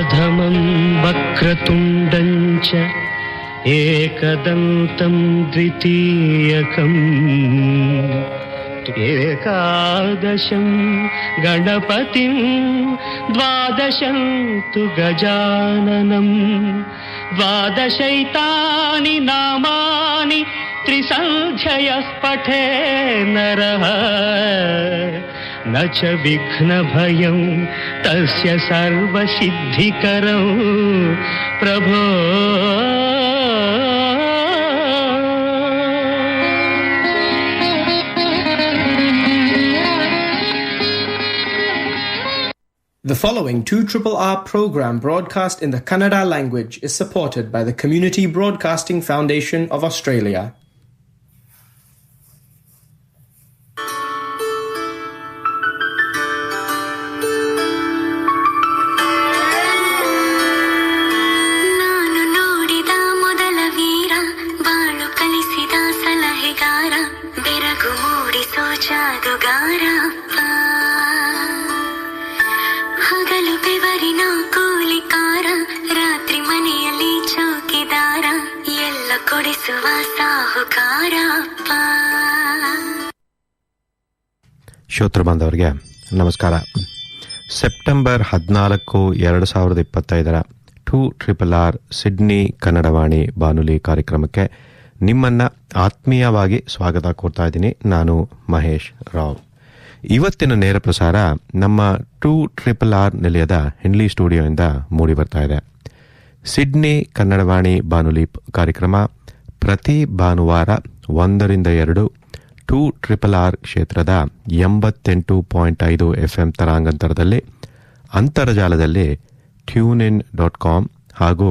अधमं वक्रतुण्डं च एकदन्तं द्वितीयकम् एकादशं गणपतिं द्वादशं तु गजाननं द्वादशैतानि नामानि त्रिसन्ध्ययः पठे नरः न च विघ्नभयं तस्य सर्वसिद्धिकरं प्रभो. The following 2RRR program broadcast in the Kannada language is supported by the Community Broadcasting Foundation of Australia. ಶ್ರೋತೃ ಬಾಂಧವರಿಗೆ ನಮಸ್ಕಾರ. ಸೆಪ್ಟೆಂಬರ್ 14, 2025 2RRR ಸಿಡ್ನಿ ಕನ್ನಡವಾಣಿ ಬಾನುಲಿ ಕಾರ್ಯಕ್ರಮಕ್ಕೆ ನಿಮ್ಮನ್ನ ಆತ್ಮೀಯವಾಗಿ ಸ್ವಾಗತ ಕೋರ್ತಾ ಇದ್ದೀನಿ. ನಾನು ಮಹೇಶ್ ರಾವ್. ಇವತ್ತಿನ ನೇರ ಪ್ರಸಾರ ನಮ್ಮ 2RRR ನಿಲಯದ ಹೆನ್ಲಿ ಸ್ಟುಡಿಯೋಯಿಂದ ಮೂಡಿ ಬರ್ತಾ ಇದೆ. ಸಿಡ್ನಿ ಕನ್ನಡವಾಣಿ ಬಾನುಲಿ ಕಾರ್ಯಕ್ರಮ ಪ್ರತಿ ಭಾನುವಾರ 1-2 2RRR ಕ್ಷೇತ್ರದ 88.5 FM ತರಾಂಗಾಂತರದಲ್ಲಿ, ಅಂತರ್ಜಾಲದಲ್ಲಿ tunein.com ಹಾಗೂ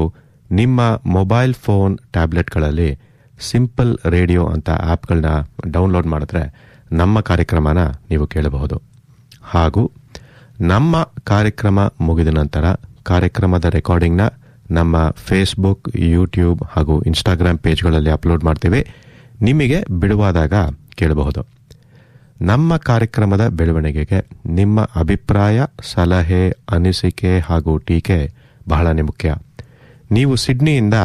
ನಿಮ್ಮ ಮೊಬೈಲ್ ಫೋನ್ ಟ್ಯಾಬ್ಲೆಟ್ಗಳಲ್ಲಿ ಸಿಂಪಲ್ ರೇಡಿಯೋ ಅಂತ ಆ್ಯಪ್ಗಳನ್ನ ಡೌನ್ಲೋಡ್ ಮಾಡಿದ್ರೆ ನಮ್ಮ ಕಾರ್ಯಕ್ರಮನ ನೀವು ಕೇಳಬಹುದು. ಹಾಗೂ ನಮ್ಮ ಕಾರ್ಯಕ್ರಮ ಮುಗಿದ ನಂತರ ಕಾರ್ಯಕ್ರಮದ ರೆಕಾರ್ಡಿಂಗ್ನ ನಮ್ಮ ಫೇಸ್ಬುಕ್, ಯೂಟ್ಯೂಬ್ ಹಾಗೂ ಇನ್ಸ್ಟಾಗ್ರಾಮ್ ಪೇಜ್ಗಳಲ್ಲಿ ಅಪ್ಲೋಡ್ ಮಾಡ್ತೀವಿ. ನಿಮಗೆ ಬಿಡುವಾದಾಗ ಕೇಳಬಹುದು. ನಮ್ಮ ಕಾರ್ಯಕ್ರಮದ ಬೆಳವಣಿಗೆಗೆ ನಿಮ್ಮ ಅಭಿಪ್ರಾಯ, ಸಲಹೆ, ಅನಿಸಿಕೆ ಹಾಗೂ ಟೀಕೆ ಬಹಳ ಮುಖ್ಯ. ನೀವು ಸಿಡ್ನಿಯಿಂದ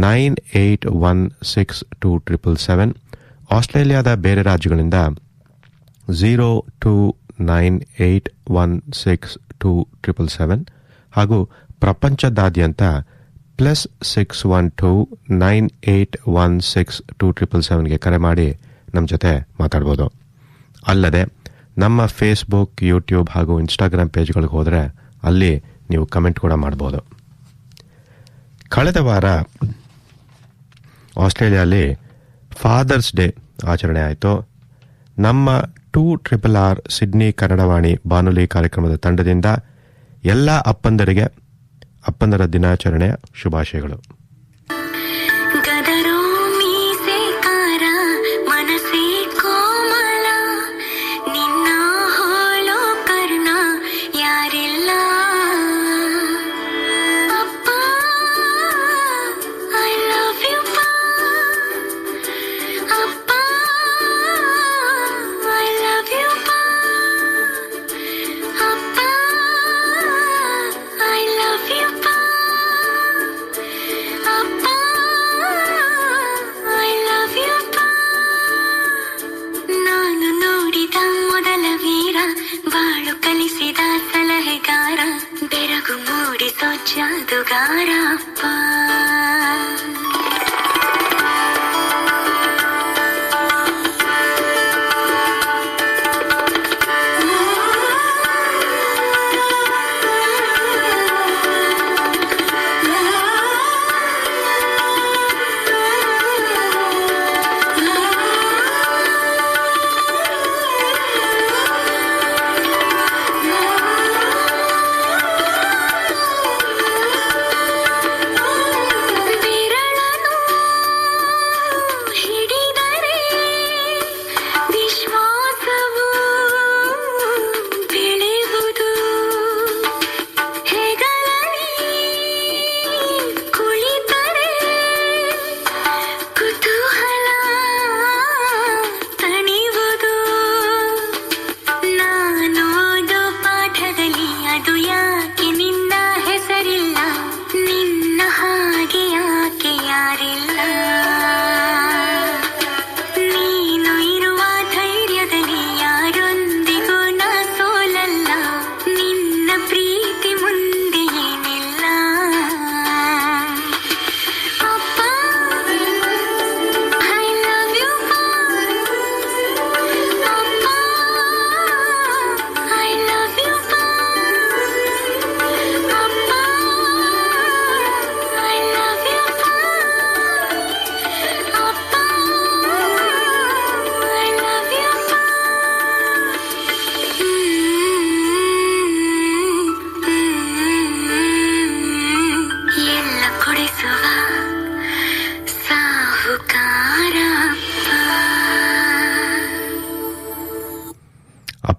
98162777, ಆಸ್ಟ್ರೇಲಿಯಾದ ಬೇರೆ ರಾಜ್ಯಗಳಿಂದ 0298162777 ಹಾಗೂ ಪ್ರಪಂಚದಾದ್ಯಂತ +61298162777ಗೆ ಕರೆ ಮಾಡಿ ನಮ್ಮ ಜೊತೆ ಮಾತಾಡ್ಬೋದು. ಅಲ್ಲದೆ ನಮ್ಮ ಫೇಸ್ಬುಕ್, ಯೂಟ್ಯೂಬ್ ಹಾಗೂ ಇನ್ಸ್ಟಾಗ್ರಾಮ್ ಪೇಜ್ಗಳಿಗೆ ಹೋದರೆ ಅಲ್ಲಿ ನೀವು ಕಮೆಂಟ್ ಕೂಡ ಮಾಡ್ಬೋದು. ಕಳೆದ ವಾರ ಆಸ್ಟ್ರೇಲಿಯಾದಲ್ಲಿ ಫಾದರ್ಸ್ ಡೇ ಆಚರಣೆ ಆಯಿತು. ನಮ್ಮ 2RRR ಸಿಡ್ನಿ ಕನ್ನಡವಾಣಿ ಬಾನುಲಿ ಕಾರ್ಯಕ್ರಮದ ತಂಡದಿಂದ ಎಲ್ಲ ಅಪ್ಪಂದರಿಗೆ ಅಪ್ಪಂದರ ದಿನಾಚರಣೆಯ ಶುಭಾಶಯಗಳು.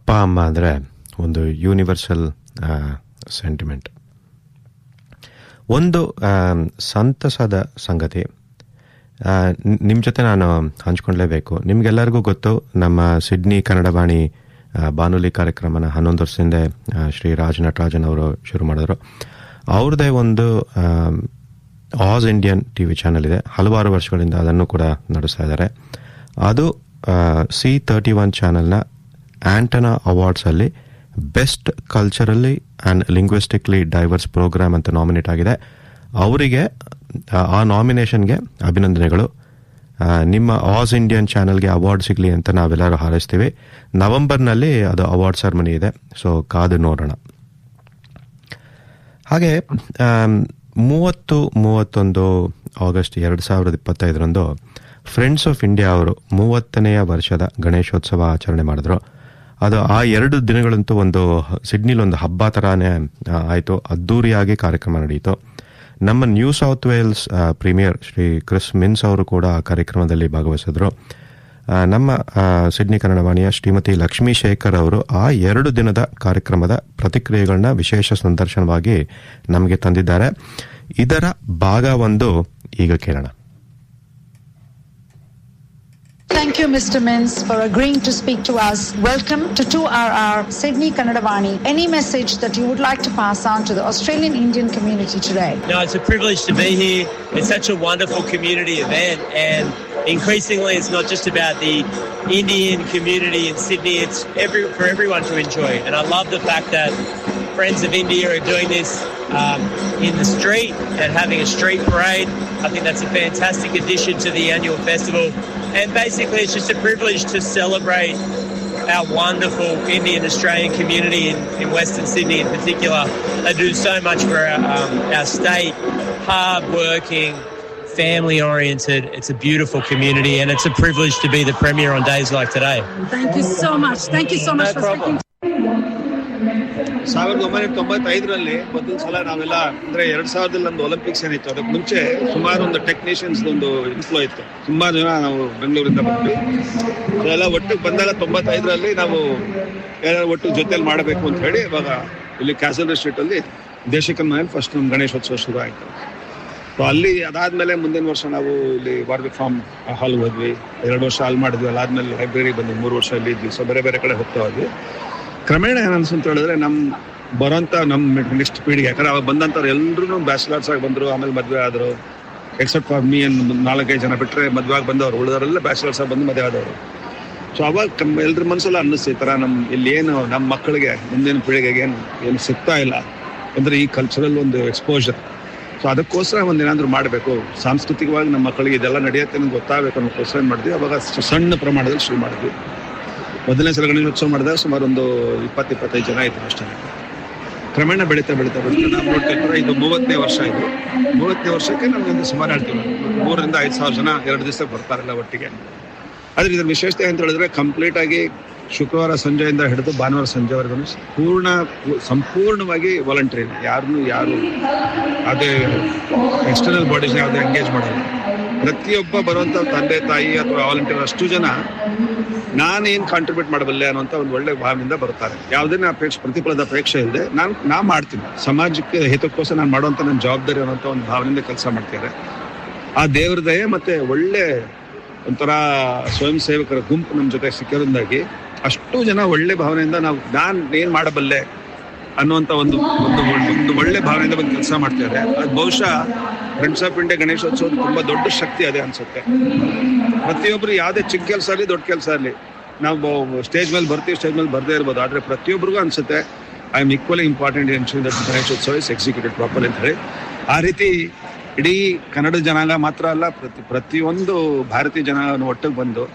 ಅಪ್ಪ ಅಮ್ಮ ಅಂದರೆ ಒಂದು ಯೂನಿವರ್ಸಲ್ ಸೆಂಟಿಮೆಂಟ್. ಒಂದು ಸಂತಸದ ಸಂಗತಿ ನಿಮ್ಮ ಜೊತೆ ನಾನು ಹಂಚ್ಕೊಳ್ಳೇಬೇಕು. ನಿಮಗೆಲ್ಲರಿಗೂ ಗೊತ್ತು, ನಮ್ಮ ಸಿಡ್ನಿ ಕನ್ನಡ ವಾಣಿ ಬಾನುಲಿ ಕಾರ್ಯಕ್ರಮನ 11 ವರ್ಷದಿಂದ ಶ್ರೀ ರಾಜ್ ನಟರಾಜನ್ ಅವರು ಶುರು ಮಾಡಿದ್ರು. ಅವ್ರದ್ದೇ ಒಂದು ಆಸ್ ಇಂಡಿಯನ್ ಟಿವಿ ಚಾನಲ್ ಇದೆ, ಹಲವಾರು ವರ್ಷಗಳಿಂದ ಅದನ್ನು ಕೂಡ ನಡೆಸ್ತಾ ಇದ್ದಾರೆ. ಅದು C31 ಚಾನಲ್ನ ಆಂಟನಾ ಅವಾರ್ಡ್ಸಲ್ಲಿ best culturally and linguistically diverse program ಅಂತ ನಾಮಿನೇಟ್ ಆಗಿದೆ. ಅವರಿಗೆ ಆ ನಾಮಿನೇಷನ್ಗೆ ಅಭಿನಂದನೆಗಳು. ನಿಮ್ಮ ಆಸ್ ಇಂಡಿಯನ್ ಚಾನಲ್ಗೆ ಅವಾರ್ಡ್ ಸಿಗಲಿ ಅಂತ ನಾವೆಲ್ಲರೂ ಹಾರೈಸ್ತೀವಿ. ನವೆಂಬರ್ನಲ್ಲಿ ಅದು ಅವಾರ್ಡ್ ಸೆರೆಮನಿ ಇದೆ, ಸೊ ಕಾದು ನೋಡೋಣ. ಹಾಗೆ 30-31 ಆಗಸ್ಟ್ 2025 ಫ್ರೆಂಡ್ಸ್ ಆಫ್ ಇಂಡಿಯಾ ಅವರು 30ನೇ ವರ್ಷದ ಗಣೇಶೋತ್ಸವ ಆಚರಣೆ ಮಾಡಿದ್ರು. ಅದು ಆ 2 ದಿನಗಳಂತೂ ಒಂದು ಸಿಡ್ನಿಲಿ ಒಂದು ಹಬ್ಬ ಥರಾನೇ ಆಯಿತು. ಅದ್ದೂರಿಯಾಗಿ ಕಾರ್ಯಕ್ರಮ ನಡೆಯಿತು. ನಮ್ಮ New South Wales premier Shri Chris Minns ಅವರು ಕೂಡ ಆ ಕಾರ್ಯಕ್ರಮದಲ್ಲಿ ಭಾಗವಹಿಸಿದ್ರು. ನಮ್ಮ ಸಿಡ್ನಿ ಕನ್ನಡ ವಾಣಿಯ ಶ್ರೀಮತಿ ಲಕ್ಷ್ಮೀ ಶೇಖರ್ ಅವರು ಆ 2 ದಿನದ ಕಾರ್ಯಕ್ರಮದ ಪ್ರತಿಕ್ರಿಯೆಗಳನ್ನ ವಿಶೇಷ ಸಂದರ್ಶನವಾಗಿ ನಮಗೆ ತಂದಿದ್ದಾರೆ. ಇದರ ಭಾಗ 1 ಈಗ ಕೇಳೋಣ. Thank you, Mr. Mins, for agreeing to speak to us. Welcome to 2RR Sydney Kannada Vani. Any message that you would like to pass on to the Australian Indian community today? No, it's a privilege to be here. It's such a wonderful community event, and increasingly it's not just about the Indian community in Sydney, it's for everyone to enjoy. And I love the fact that Friends of India are doing this in the street and having a street parade. I think that's a fantastic addition to the annual festival. And basically it's just a privilege to celebrate our wonderful Indian Australian community in Western Sydney in particular. They do so much for our state, hard-working, family-oriented. It's a beautiful community, and it's a privilege to be the Premier on days like today. Thank you so much. Thank you so much for speaking. 1995 ಮೊದಲ ಸಲ ನಾವೆಲ್ಲ ಅಂದ್ರೆ 2000 ಒಂದು Olympics ಏನಿತ್ತು, ಅದಕ್ಕೆ ಮುಂಚೆ ಸುಮಾರು ಒಂದು ಟೆಕ್ನಿಷಿಯನ್ಸ್ ಒಂದು ಇನ್ಫ್ಲೋ ಇತ್ತು. ತುಂಬಾ ಜನ ನಾವು ಬೆಂಗಳೂರಿಂದ ಬಂದ್ವಿ. ಅದೆಲ್ಲ ಒಟ್ಟಿಗೆ ಬಂದಾಗ 95 ನಾವು ಎಲ್ಲರೂ ಒಟ್ಟು ಜೊತೆಲಿ ಮಾಡಬೇಕು ಅಂತ ಹೇಳಿ ಇವಾಗ ಇಲ್ಲಿ ಕ್ಯಾಸಲ್ ಸ್ಟ್ರೀಟ್ ಅಲ್ಲಿ ದೇಶಿಕನ್ ಮನೇಲಿ ಫಸ್ಟ್ ನಮ್ಮ ಗಣೇಶೋತ್ಸವ ಶುರು ಆಯ್ತು. ಸೊ ಅಲ್ಲಿ ಅದಾದ್ಮೇಲೆ ಮುಂದಿನ ವರ್ಷ ನಾವು ಇಲ್ಲಿ ವಾರ್ವಿಕ್ ಫಾರ್ಮ್ ಹಾಲ್ ಹೋದ್ವಿ. 2 ವರ್ಷ ಹಾಲ್ ಮಾಡಿದ್ವಿ. ಅದಾದ್ಮೇಲೆ ಲೈಬ್ರರಿ ಬಂದ್ವಿ. 3 ವರ್ಷ ಇಲ್ಲಿ ಇದ್ವಿ. ಸೊ ಬೇರೆ ಬೇರೆ ಕಡೆ ಹೋಗ್ತಾ ಹೋದ್ವಿ. ಕ್ರಮೇಣ ಏನನ್ಸಂತ ಹೇಳಿದ್ರೆ ನಮ್ಮ ನೆಕ್ಸ್ಟ್ ಪೀಳಿಗೆ, ಯಾಕಂದ್ರೆ ಅವಾಗ ಬಂದಂಥವ್ರು ಎಲ್ಲರೂ ಬ್ಯಾಚುಲರ್ಸ್ ಆಗಿ ಬಂದರು, ಆಮೇಲೆ ಮದುವೆ ಆದರು. ಎಕ್ಸೆಪ್ಟ್ ಫಾರ್ ಮೀ 4-5 ಜನ ಬಿಟ್ಟರೆ ಮದುವೆ ಆಗಿ ಬಂದವರು, ಉಳಿದವರೆಲ್ಲ ಬ್ಯಾಚುಲರ್ಸ್ ಆಗಿ ಬಂದು ಮದುವೆ ಆದವರು. ಸೊ ಅವಾಗ ಎಲ್ಲರ ಮನಸ್ಸೆಲ್ಲ ಅನ್ನಿಸ್ತು, ಈ ಥರ ಇಲ್ಲಿ ಏನು ನಮ್ಮ ಮಕ್ಕಳಿಗೆ ಮುಂದಿನ ಪೀಳಿಗೆಗೆ ಏನು ಸಿಗ್ತಾ ಇಲ್ಲ ಅಂದರೆ ಈ ಕಲ್ಚರಲ್ ಒಂದು ಎಕ್ಸ್ಪೋಜರ್. ಸೊ ಅದಕ್ಕೋಸ್ಕರ ಒಂದೇನಾದರೂ ಮಾಡಬೇಕು, ಸಾಂಸ್ಕೃತಿಕವಾಗಿ ನಮ್ಮ ಮಕ್ಕಳಿಗೆ ಇದೆಲ್ಲ ನಡೆಯುತ್ತೆ ನಮ್ಗೆ ಗೊತ್ತಾಗಬೇಕು ಅನ್ನೋಕ್ಕೋಸ್ಕರ ಏನು ಮಾಡಿದ್ವಿ. ಅವಾಗ ಸಣ್ಣ ಪ್ರಮಾಣದಲ್ಲಿ ಶುರು ಮಾಡಿದ್ವಿ. ಮೊದಲನೇ ಸಲ ಗಣೇಶೋತ್ಸವ ಮಾಡಿದಾಗ ಸುಮಾರು ಒಂದು 20-25 ಜನ ಇದ್ರು ಅಷ್ಟೇ. ಕ್ರಮೇಣ ಬೆಳೀತಾ ನಾವು ನೋಡ್ತಿರ್ತಾರೆ. ಇದು 30ನೇ ವರ್ಷ. ಇದು 30ನೇ ವರ್ಷಕ್ಕೆ ನಮಗೊಂದು ಸುಮಾರು ಹೇಳ್ತೀವಿ 3,000-5,000 ಜನ 2 ದಿವಸಕ್ಕೆ ಬರ್ತಾರಲ್ಲ ಒಟ್ಟಿಗೆ. ಆದರೆ ಇದ್ರ ವಿಶೇಷತೆ ಅಂತ ಹೇಳಿದ್ರೆ ಕಂಪ್ಲೀಟ್ ಆಗಿ ಶುಕ್ರವಾರ ಸಂಜೆಯಿಂದ ಹಿಡಿದು ಭಾನುವಾರ ಸಂಜೆವರೆಗೂ ಸಂಪೂರ್ಣವಾಗಿ ವಾಲಂಟರಿ. ಯಾರು ಅದೇ ಎಕ್ಸ್ಟರ್ನಲ್ ಬಾಡೀಸ್ ಯಾವುದೇ ಎಂಗೇಜ್ ಮಾಡಲ್ಲ. ಪ್ರತಿಯೊಬ್ಬ ಬರುವಂಥ ತಂದೆ ತಾಯಿ ಅಥವಾ ವಾಲಂಟಿಯರ್ ಅಷ್ಟು ಜನ ನಾನೇನು ಕಾಂಟ್ರಿಬ್ಯೂಟ್ ಮಾಡಬಲ್ಲೆ ಅನ್ನೋಂಥ ಒಂದು ಒಳ್ಳೆ ಭಾವನೆಯಿಂದ ಬರ್ತಾರೆ. ಯಾವುದೇ ಪ್ರತಿಫಲದ ಅಪೇಕ್ಷೆ ಇಲ್ಲದೆ ನಾ ಮಾಡ್ತೀನಿ, ಸಮಾಜಕ್ಕೆ ಹಿತಕ್ಕೋಸ್ಕರ ನಾನು ಮಾಡುವಂಥ ನನ್ನ ಜವಾಬ್ದಾರಿ ಅನ್ನೋಂಥ ಒಂದು ಭಾವನೆಯಿಂದ ಕೆಲಸ ಮಾಡ್ತಿದ್ದಾರೆ. ಆ ದೇವ್ರ ದಯೆ ಮತ್ತೆ ಒಳ್ಳೆ ಒಂಥರ ಸ್ವಯಂ ಸೇವಕರ ಗುಂಪು ನಮ್ಮ ಜೊತೆ ಸಿಕ್ಕಿರೋದಾಗಿ ಅಷ್ಟು ಜನ ಒಳ್ಳೆ ಭಾವನೆಯಿಂದ ನಾನು ಏನು ಮಾಡಬಲ್ಲೆ ಅನ್ನುವಂಥ ಒಂದು ಒಳ್ಳೆ ಭಾವನೆಯಿಂದ ಬಂದು ಕೆಲಸ ಮಾಡ್ತಿದ್ದಾರೆ. ಅದು ಬಹುಶಃ ಫ್ರೆಂಡ್ಸ್ ಆಫ್ ಇಂಡಿಯಾ ಗಣೇಶೋತ್ಸವದ ತುಂಬ ದೊಡ್ಡ ಶಕ್ತಿ ಅದೇ ಅನ್ಸುತ್ತೆ. ಪ್ರತಿಯೊಬ್ಬರು ಯಾವುದೇ ಚಿಕ್ಕ ಕೆಲಸ ಆಗಲಿ ದೊಡ್ಡ ಕೆಲಸ ಆಗಲಿ, ನಾವು ಸ್ಟೇಜ್ ಮೇಲೆ ಬರ್ತೀವಿ, ಸ್ಟೇಜ್ ಮೇಲೆ ಬರದೇ ಇರ್ಬೋದು, ಆದರೆ ಪ್ರತಿಯೊಬ್ಬರಿಗೂ ಅನ್ಸುತ್ತೆ I am equally important ensuring that Ganeshotsav is executed properly ಅಂತ ಹೇಳಿ. ಆ ರೀತಿ ಇಡೀ ಕನ್ನಡ ಜನಾಂಗ ಮಾತ್ರ ಅಲ್ಲ, ಪ್ರತಿಯೊಂದು ಭಾರತೀಯ ಜನಾಂಗವನ್ನು ಒಟ್ಟಿಗೆ ಬಂದು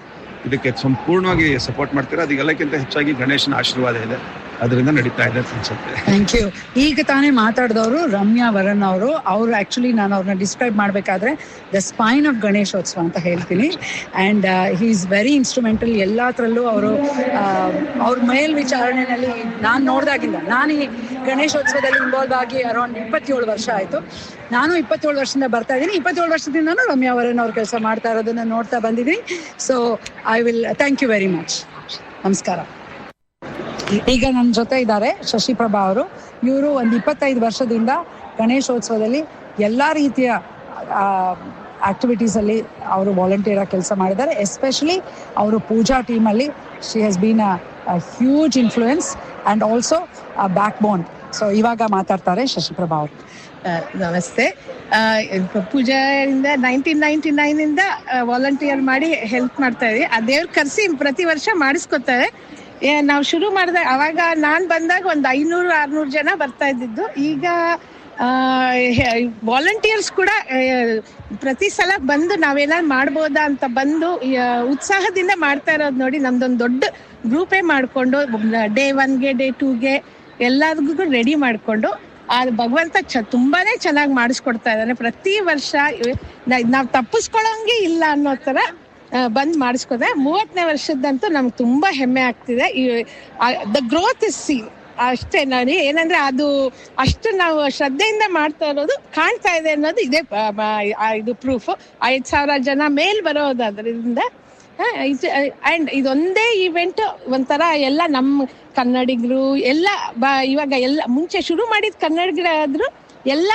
ಇದಕ್ಕೆ ಸಂಪೂರ್ಣವಾಗಿ ಸಪೋರ್ಟ್ ಮಾಡ್ತಾರೆ. ಅದಕ್ಕೆಲ್ಲಕ್ಕಿಂತ ಹೆಚ್ಚಾಗಿ ಗಣೇಶನ ಆಶೀರ್ವಾದ ಇದೆ, ಅದರಿಂದ ನಡೀತಾ ಇದೆ ಅನ್ಸುತ್ತೆ. Thank you. ಈಗ ತಾನೇ ಮಾತಾಡಿದವರು ರಮ್ಯಾ ವರನ್ ಅವರು ಆಕ್ಚುಲಿ ನಾನು ಅವ್ರನ್ನ ಡಿಸ್ಕ್ರೈಬ್ ಮಾಡಬೇಕಾದ್ರೆ ದ ಸ್ಪೈನ್ ಆಫ್ ಗಣೇಶೋತ್ಸವ ಅಂತ ಹೇಳ್ತೀನಿ. And he is very instrumental ಎಲ್ಲತ್ರಲ್ಲೂ. ಅವ್ರ ಮೇಲ್ವಿಚಾರಣೆಯಲ್ಲಿ ನಾನು ನೋಡಿದಾಗಿಂದ, ನಾನು ಈ ಗಣೇಶೋತ್ಸವದಲ್ಲಿ ಇನ್ವಾಲ್ವ್ ಆಗಿ ಅರೌಂಡ್ 27 ವರ್ಷ ಆಯಿತು. ನಾನು 27 ವರ್ಷದಿಂದ ಬರ್ತಾ ಇದ್ದೀನಿ. 27 ವರ್ಷದಿಂದನೂ ರಮ್ಯಾ ವರನ್ ಅವ್ರ ಕೆಲಸ ಮಾಡ್ತಾ ಇರೋದನ್ನ ನೋಡ್ತಾ ಬಂದಿದ್ದೀನಿ. So I will thank you very much. ನಮಸ್ಕಾರ. ಈಗ ನನ್ನ ಜೊತೆ ಇದ್ದಾರೆ ಶಶಿಪ್ರಭಾ ಅವರು. ಇವರು ಒಂದು 25 ವರ್ಷದಿಂದ ಗಣೇಶೋತ್ಸವದಲ್ಲಿ ಎಲ್ಲ ರೀತಿಯ ಆಕ್ಟಿವಿಟೀಸ್ ಅಲ್ಲಿ ಅವರು ವಾಲಂಟಿಯರ್ ಆಗಿ ಕೆಲಸ ಮಾಡಿದ್ದಾರೆ. ಎಸ್ಪೆಷಲಿ ಅವರು ಪೂಜಾ ಟೀಮಲ್ಲಿ she has been a huge influence and also back bone. So ಇವಾಗ ಮಾತಾಡ್ತಾರೆ ಶಶಿಪ್ರಭಾ ಅವರು. ನಮಸ್ತೆ. ಪೂಜಾರಿಂದ 1999 ವಾಲಂಟಿಯರ್ ಮಾಡಿ ಹೆಲ್ಪ್ ಮಾಡ್ತಾ ಇದ್ವಿ. ಆ ದೇವ್ರ ಕರೆಸಿ ಪ್ರತಿ ವರ್ಷ ಮಾಡಿಸ್ಕೊತಾರೆ. ನಾವು ಶುರು ಮಾಡಿದಾಗ ಅವಾಗ ನಾನು ಬಂದಾಗ ಒಂದು 500-600 ಜನ ಬರ್ತಾ ಇದ್ದಿದ್ದು. ಈಗ ವಾಲಂಟಿಯರ್ಸ್ ಕೂಡ ಪ್ರತಿ ಸಲ ಬಂದು ನಾವೇನಾದ್ರು ಮಾಡ್ಬೋದಾ ಅಂತ ಬಂದು ಉತ್ಸಾಹದಿಂದ ಮಾಡ್ತಾ ಇರೋದು ನೋಡಿ ನಮ್ದೊಂದು ದೊಡ್ಡ ಗ್ರೂಪೇ ಮಾಡಿಕೊಂಡು ಡೇ 1ಗೆ ಡೇ 2ಗೆ ಎಲ್ಲರಿಗೂ ರೆಡಿ ಮಾಡಿಕೊಂಡು ಆ ಭಗವಂತ ತುಂಬಾನೇ ಚೆನ್ನಾಗಿ ಮಾಡಿಸ್ಕೊಡ್ತಾ ಇದ್ದಾನೆ. ಪ್ರತಿ ವರ್ಷ ನಾವು ತಪ್ಪಿಸ್ಕೊಳ್ಳೋಂಗೆ ಇಲ್ಲ ಅನ್ನೋ ತರ ಬಂದ್ ಮಾಡಿಸ್ಕೊದೆ. 30ನೇ ವರ್ಷದಂತೂ ನಮ್ಗೆ ತುಂಬಾ ಹೆಮ್ಮೆ ಆಗ್ತಿದೆ. ದ ಗ್ರೋತ್ ಇಸ್ ಸೀನ್ ಅಷ್ಟೇ. ನಾನು ಏನಂದ್ರೆ ಅದು ಅಷ್ಟು ನಾವು ಶ್ರದ್ಧೆಯಿಂದ ಮಾಡ್ತಾ ಇರೋದು ಕಾಣ್ತಾ ಇದೆ ಅನ್ನೋದು ಇದೇ ಇದು ಪ್ರೂಫ್. 5,000 ಜನ ಮೇಲ್ ಬರೋದ್ರಿಂದ ಅಂಡ್ ಇದೊಂದೇ ಇವೆಂಟ್ ಒಂಥರ ಎಲ್ಲ ನಮ್ಮ ಕನ್ನಡಿಗರು ಎಲ್ಲ ಇವಾಗ ಎಲ್ಲ ಮುಂಚೆ ಶುರು ಮಾಡಿದ ಕನ್ನಡಿಗರಾದ್ರು ಎಲ್ಲ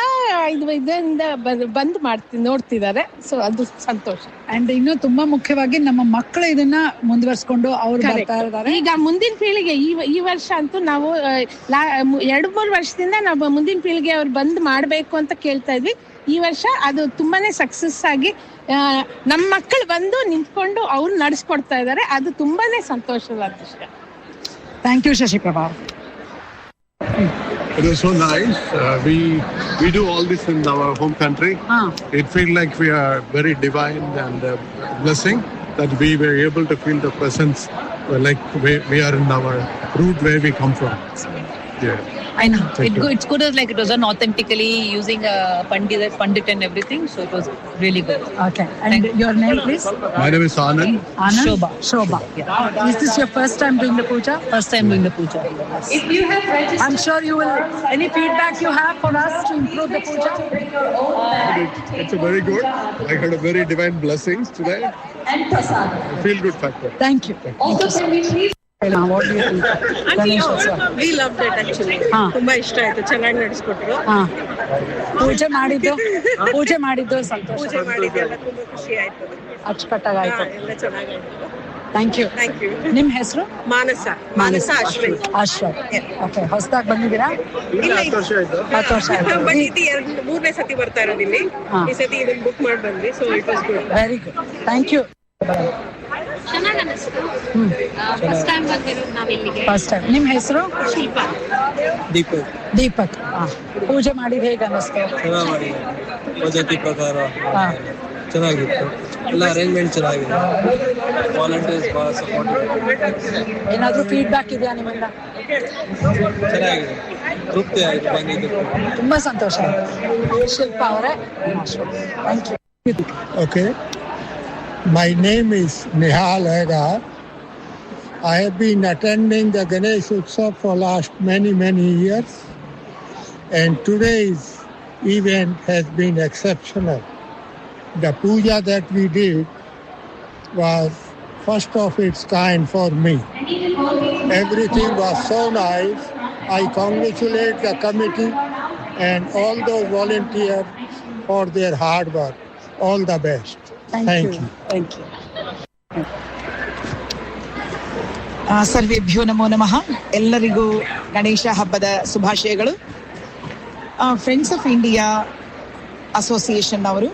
ಇದರಿಂದ ಬಂದು ನೋಡ್ತಿದ್ದಾರೆ. ಸೊ ಅದು ಸಂತೋಷ. ಅಂಡ್ ಇನ್ನು ತುಂಬಾ ಮುಖ್ಯವಾಗಿ ನಮ್ಮ ಮಕ್ಕಳು ಇದನ್ನ ಮುಂದುವರ್ಸ್ಕೊಂಡು ಅವ್ರು ಬರ್ತಾ ಇದ್ದಾರೆ. ಈಗ ಮುಂದಿನ ಪೀಳಿಗೆ ಈ ವರ್ಷ ಅಂತೂ ನಾವು 2-3 ವರ್ಷದಿಂದ ನಾವು ಮುಂದಿನ ಪೀಳಿಗೆ ಅವ್ರು ಬಂದ್ ಮಾಡ್ಬೇಕು ಅಂತ ಕೇಳ್ತಾ ಇದ್ವಿ. ಈ ವರ್ಷ ಅದು ತುಂಬಾನೇ ಸಕ್ಸಸ್ ಆಗಿ ನಮ್ಮ ಮಕ್ಕಳು ಬಂದು ನಿಂತ್ಕೊಂಡು ಅವ್ರು ನಡೆಸ್ಕೊಡ್ತಾ ಇದ್ದಾರೆ. ಅದು ತುಂಬಾನೇ ಸಂತೋಷದ ವಿಷಯ. Thank you Shashiprabha. It was so nice. We do all this in our home country. It feels like we are very divine and blessing that we were able to feel the presence like we are in our root where we come from. Yeah. I know. It's good as like it was an authentically using a pandit and everything. So it was really good. Okay. And your name, please? My name is Anand. Shobha. Yeah. Is this your first time doing the puja? First time doing the puja. If you have registered, I'm sure you will. Any feedback you have for us to improve the puja? It's a very good. I had a very divine blessings today. And prasad. I feel good factor. Thank you. Also, can we please? What do you think? We loved it actually. ತುಂಬಾ ಇಷ್ಟ ಆಯ್ತು. ಚೆನ್ನಾಗಿ ನಡೆಸ್ಕೊಟ್ರು. ಪೂಜೆ ಮಾಡಿದ್ದು ಸಂತೋಷ. ಪೂಜೆ ಮಾಡಿದ್ದೆಲ್ಲ ತುಂಬಾ ಖುಷಿ ಆಯ್ತು. ಅಚ್ಚುಕಟ್ಟಾಗಾಯ್ತು. ಎಲ್ಲ ಚೆನ್ನಾಗಾಯ್ತು. Thank you. ನಿಮ್ಮ ಹೆಸರು? ಮಾನಸ ಅಶ್ವಥ್. ಓಕೆ. ಹೊಸದಾಗಿ ಬಂದಿದ್ದೀರಾ? ಇಲ್ಲ, 10 ವರ್ಷ ಆಯ್ತು. 10 ವರ್ಷ ಆಯ್ತು. ಬಟ್ ಇದು 3ನೇ ಸತಿ ಬರ್ತಾ ಇರೋದು ಇಲ್ಲಿ. ಈ ಸತಿ ಇದನ್ನ ಬುಕ್ ಮಾಡಿ ಬಂದ್ವಿ. So it was good. Very good. Thank you. ಚೆನ್ನಾಗಿ ಅನಿಸ್ತು. ಫಸ್ಟ್ ಟೈಮ್ ಬಂದಿರೋದು ನಾವು ಇಲ್ಲಿಗೆ. First time. ನಿಮ್ಮ ಹೆಸರು? ಶಿಲ್ಪಾ. ದೀಪಕ್. ಪೂಜೆ ಮಾಡಿದ್ದು ಹೇಗೆ ಅನ್ನಿಸ್ತು? ಚೆನ್ನಾಗಿ ಮಾಡಿ ಪದ್ಧತಿ ಪ್ರಕಾರ ಚೆನ್ನಾಗಿತ್ತು. ಎಲ್ಲ ಅರೇಂಜ್ಮೆಂಟ್ ಚೆನ್ನಾಗಿದೆ. ವಾಲಂಟಿಯರ್ಸ್ ಬಹಳ ಸಪೋರ್ಟ್. ಏನಾದರೂ ಫೀಡ್ಬ್ಯಾಕ್ ಇದೆಯಾ ನಿಮ್ಮಿಂದ? ಚೆನ್ನಾಗಿದೆ. ತೃಪ್ತಿ ಆಯಿತು ಬಂದಿದ್ದು. ತುಂಬಾ ಸಂತೋಷ ಆಯಿತು. ಶಿಲ್ಪಾ ಅವರೇ, thank you. Okay. My name is Nihal Agar. I have been attending the Ganesh Utsav for last many years, and today's event has been exceptional. The puja that we did was first of its kind for me. Everything was so nice. I congratulate the committee and all those volunteers for their hard work. All the best. Thank you. ಸರ್ವೇಭ್ಯೋ ನಮೋ ನಮಃ. ಎಲ್ಲರಿಗೂ ಗಣೇಶ ಹಬ್ಬದ ಶುಭಾಶಯಗಳು. Friends of India association ಅವರು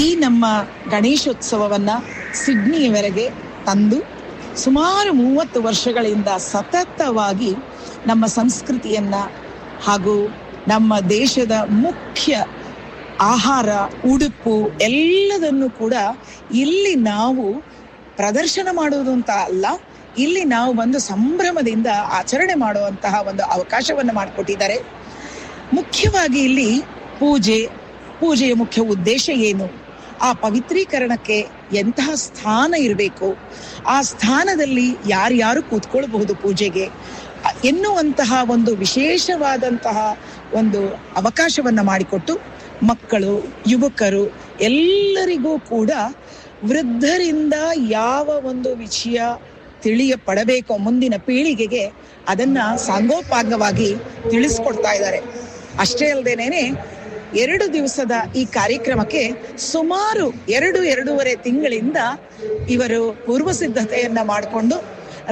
ಈ ನಮ್ಮ ಗಣೇಶೋತ್ಸವವನ್ನು ಸಿಡ್ನಿಯವರೆಗೆ ತಂದು ಸುಮಾರು 30 ವರ್ಷಗಳಿಂದ ಸತತವಾಗಿ ನಮ್ಮ ಸಂಸ್ಕೃತಿಯನ್ನು ಹಾಗೂ ನಮ್ಮ ದೇಶದ ಮುಖ್ಯ ಆಹಾರ, ಉಡುಪು ಎಲ್ಲದನ್ನು ಕೂಡ ಇಲ್ಲಿ ನಾವು ಪ್ರದರ್ಶನ ಮಾಡುವುದು ಅಂತ ಅಲ್ಲ, ಇಲ್ಲಿ ನಾವು ಒಂದು ಸಂಭ್ರಮದಿಂದ ಆಚರಣೆ ಮಾಡುವಂತಹ ಒಂದು ಅವಕಾಶವನ್ನು ಮಾಡಿಕೊಟ್ಟಿದ್ದಾರೆ. ಮುಖ್ಯವಾಗಿ ಇಲ್ಲಿ ಪೂಜೆಯ ಮುಖ್ಯ ಉದ್ದೇಶ ಏನು, ಆ ಪವಿತ್ರೀಕರಣಕ್ಕೆ ಎಂತಹ ಸ್ಥಾನ ಇರಬೇಕು, ಆ ಸ್ಥಾನದಲ್ಲಿ ಯಾರ್ಯಾರು ಕೂತ್ಕೊಳ್ಬಹುದು ಪೂಜೆಗೆ ಎನ್ನುವಂತಹ ಒಂದು ವಿಶೇಷವಾದಂತಹ ಒಂದು ಅವಕಾಶವನ್ನು ಮಾಡಿಕೊಟ್ಟು ಮಕ್ಕಳು, ಯುವಕರು ಎಲ್ಲರಿಗೂ ಕೂಡ ವೃದ್ಧರಿಂದ ಯಾವ ಒಂದು ವಿಷಯ ತಿಳಿಯಪಡಬೇಕು, ಮುಂದಿನ ಪೀಳಿಗೆಗೆ ಅದನ್ನ ಸಾಂಗೋಪಾಂಗವಾಗಿ ತಿಳಿಸ್ಕೊಡ್ತಾ ಇದ್ದಾರೆ. ಅಷ್ಟೇ ಅಲ್ಲದೇನೆ 2 ದಿವಸದ ಈ ಕಾರ್ಯಕ್ರಮಕ್ಕೆ ಸುಮಾರು 2-2.5 ತಿಂಗಳಿಂದ ಇವರು ಪೂರ್ವ ಸಿದ್ಧತೆಯನ್ನ ಮಾಡಿಕೊಂಡು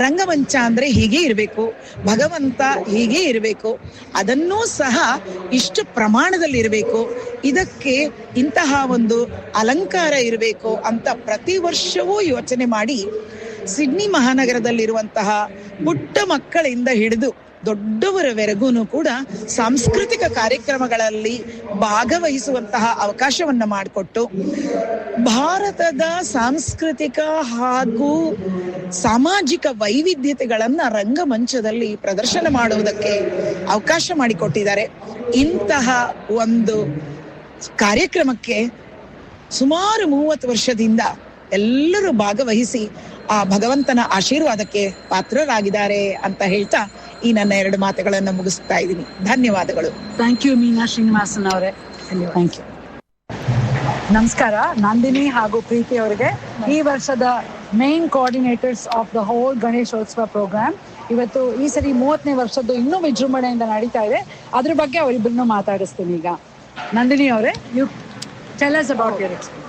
ರಂಗಮಂಚ ಅಂದ್ರೆ ಹೀಗೆ ಇರಬೇಕು, ಭಗವಂತ ಹೀಗೆ ಇರಬೇಕು, ಅದನ್ನೂ ಸಹ ಇಷ್ಟು ಪ್ರಮಾಣದಲ್ಲಿ ಇರಬೇಕು, ಇದಕ್ಕೆ ಇಂತಹ ಒಂದು ಅಲಂಕಾರ ಇರಬೇಕು ಅಂತ ಪ್ರತಿ ವರ್ಷವೂ ಯೋಚನೆ ಮಾಡಿ ಸಿಡ್ನಿ ಮಹಾನಗರದಲ್ಲಿರುವಂತಹ ಪುಟ್ಟ ಮಕ್ಕಳಿಂದ ಹಿಡಿದು ದೊಡ್ಡವರವರೆಗೂ ಕೂಡ ಸಾಂಸ್ಕೃತಿಕ ಕಾರ್ಯಕ್ರಮಗಳಲ್ಲಿ ಭಾಗವಹಿಸುವಂತಹ ಅವಕಾಶವನ್ನ ಮಾಡಿಕೊಟ್ಟು ಭಾರತದ ಸಾಂಸ್ಕೃತಿಕ ಹಾಗೂ ಸಾಮಾಜಿಕ ವೈವಿಧ್ಯತೆಗಳನ್ನ ರಂಗಮಂಚದಲ್ಲಿ ಪ್ರದರ್ಶನ ಮಾಡುವುದಕ್ಕೆ ಅವಕಾಶ ಮಾಡಿಕೊಟ್ಟಿದ್ದಾರೆ. ಇಂತಹ ಒಂದು ಕಾರ್ಯಕ್ರಮಕ್ಕೆ ಸುಮಾರು 30 ವರ್ಷದಿಂದ ಎಲ್ಲರೂ ಭಾಗವಹಿಸಿ ಆ ಭಗವಂತನ ಆಶೀರ್ವಾದಕ್ಕೆ ಪಾತ್ರರಾಗಿದ್ದಾರೆ ಅಂತ ಹೇಳ್ತಾ ಈ ನನ್ನ 2 ಮಾತುಗಳನ್ನು ಮುಗಿಸ್ತಾ ಇದ್ದೀನಿ. ಧನ್ಯವಾದಗಳು. ಥ್ಯಾಂಕ್ ಯು ಮೀನಾ ಶ್ರೀನಿವಾಸನ್ ಅವರೇ. Thank you. ನಮಸ್ಕಾರ. ನಂದಿನಿ ಹಾಗೂ ಪ್ರೀತಿ ಅವರಿಗೆ ಈ ವರ್ಷದ main coordinators of the whole Ganeshotsav program. ಇವತ್ತು ಈ ಸರಿ 30ನೇ ವರ್ಷದ್ದು ಇನ್ನೂ ವಿಜೃಂಭಣೆಯಿಂದ ನಡೀತಾ ಇದೆ. ಅದ್ರ ಬಗ್ಗೆ ಅವರಿಬ್ಬರನ್ನು ಮಾತಾಡಿಸ್ತೀನಿ. ಈಗ ನಂದಿನಿ ಅವರೇ, you tell us about your experience.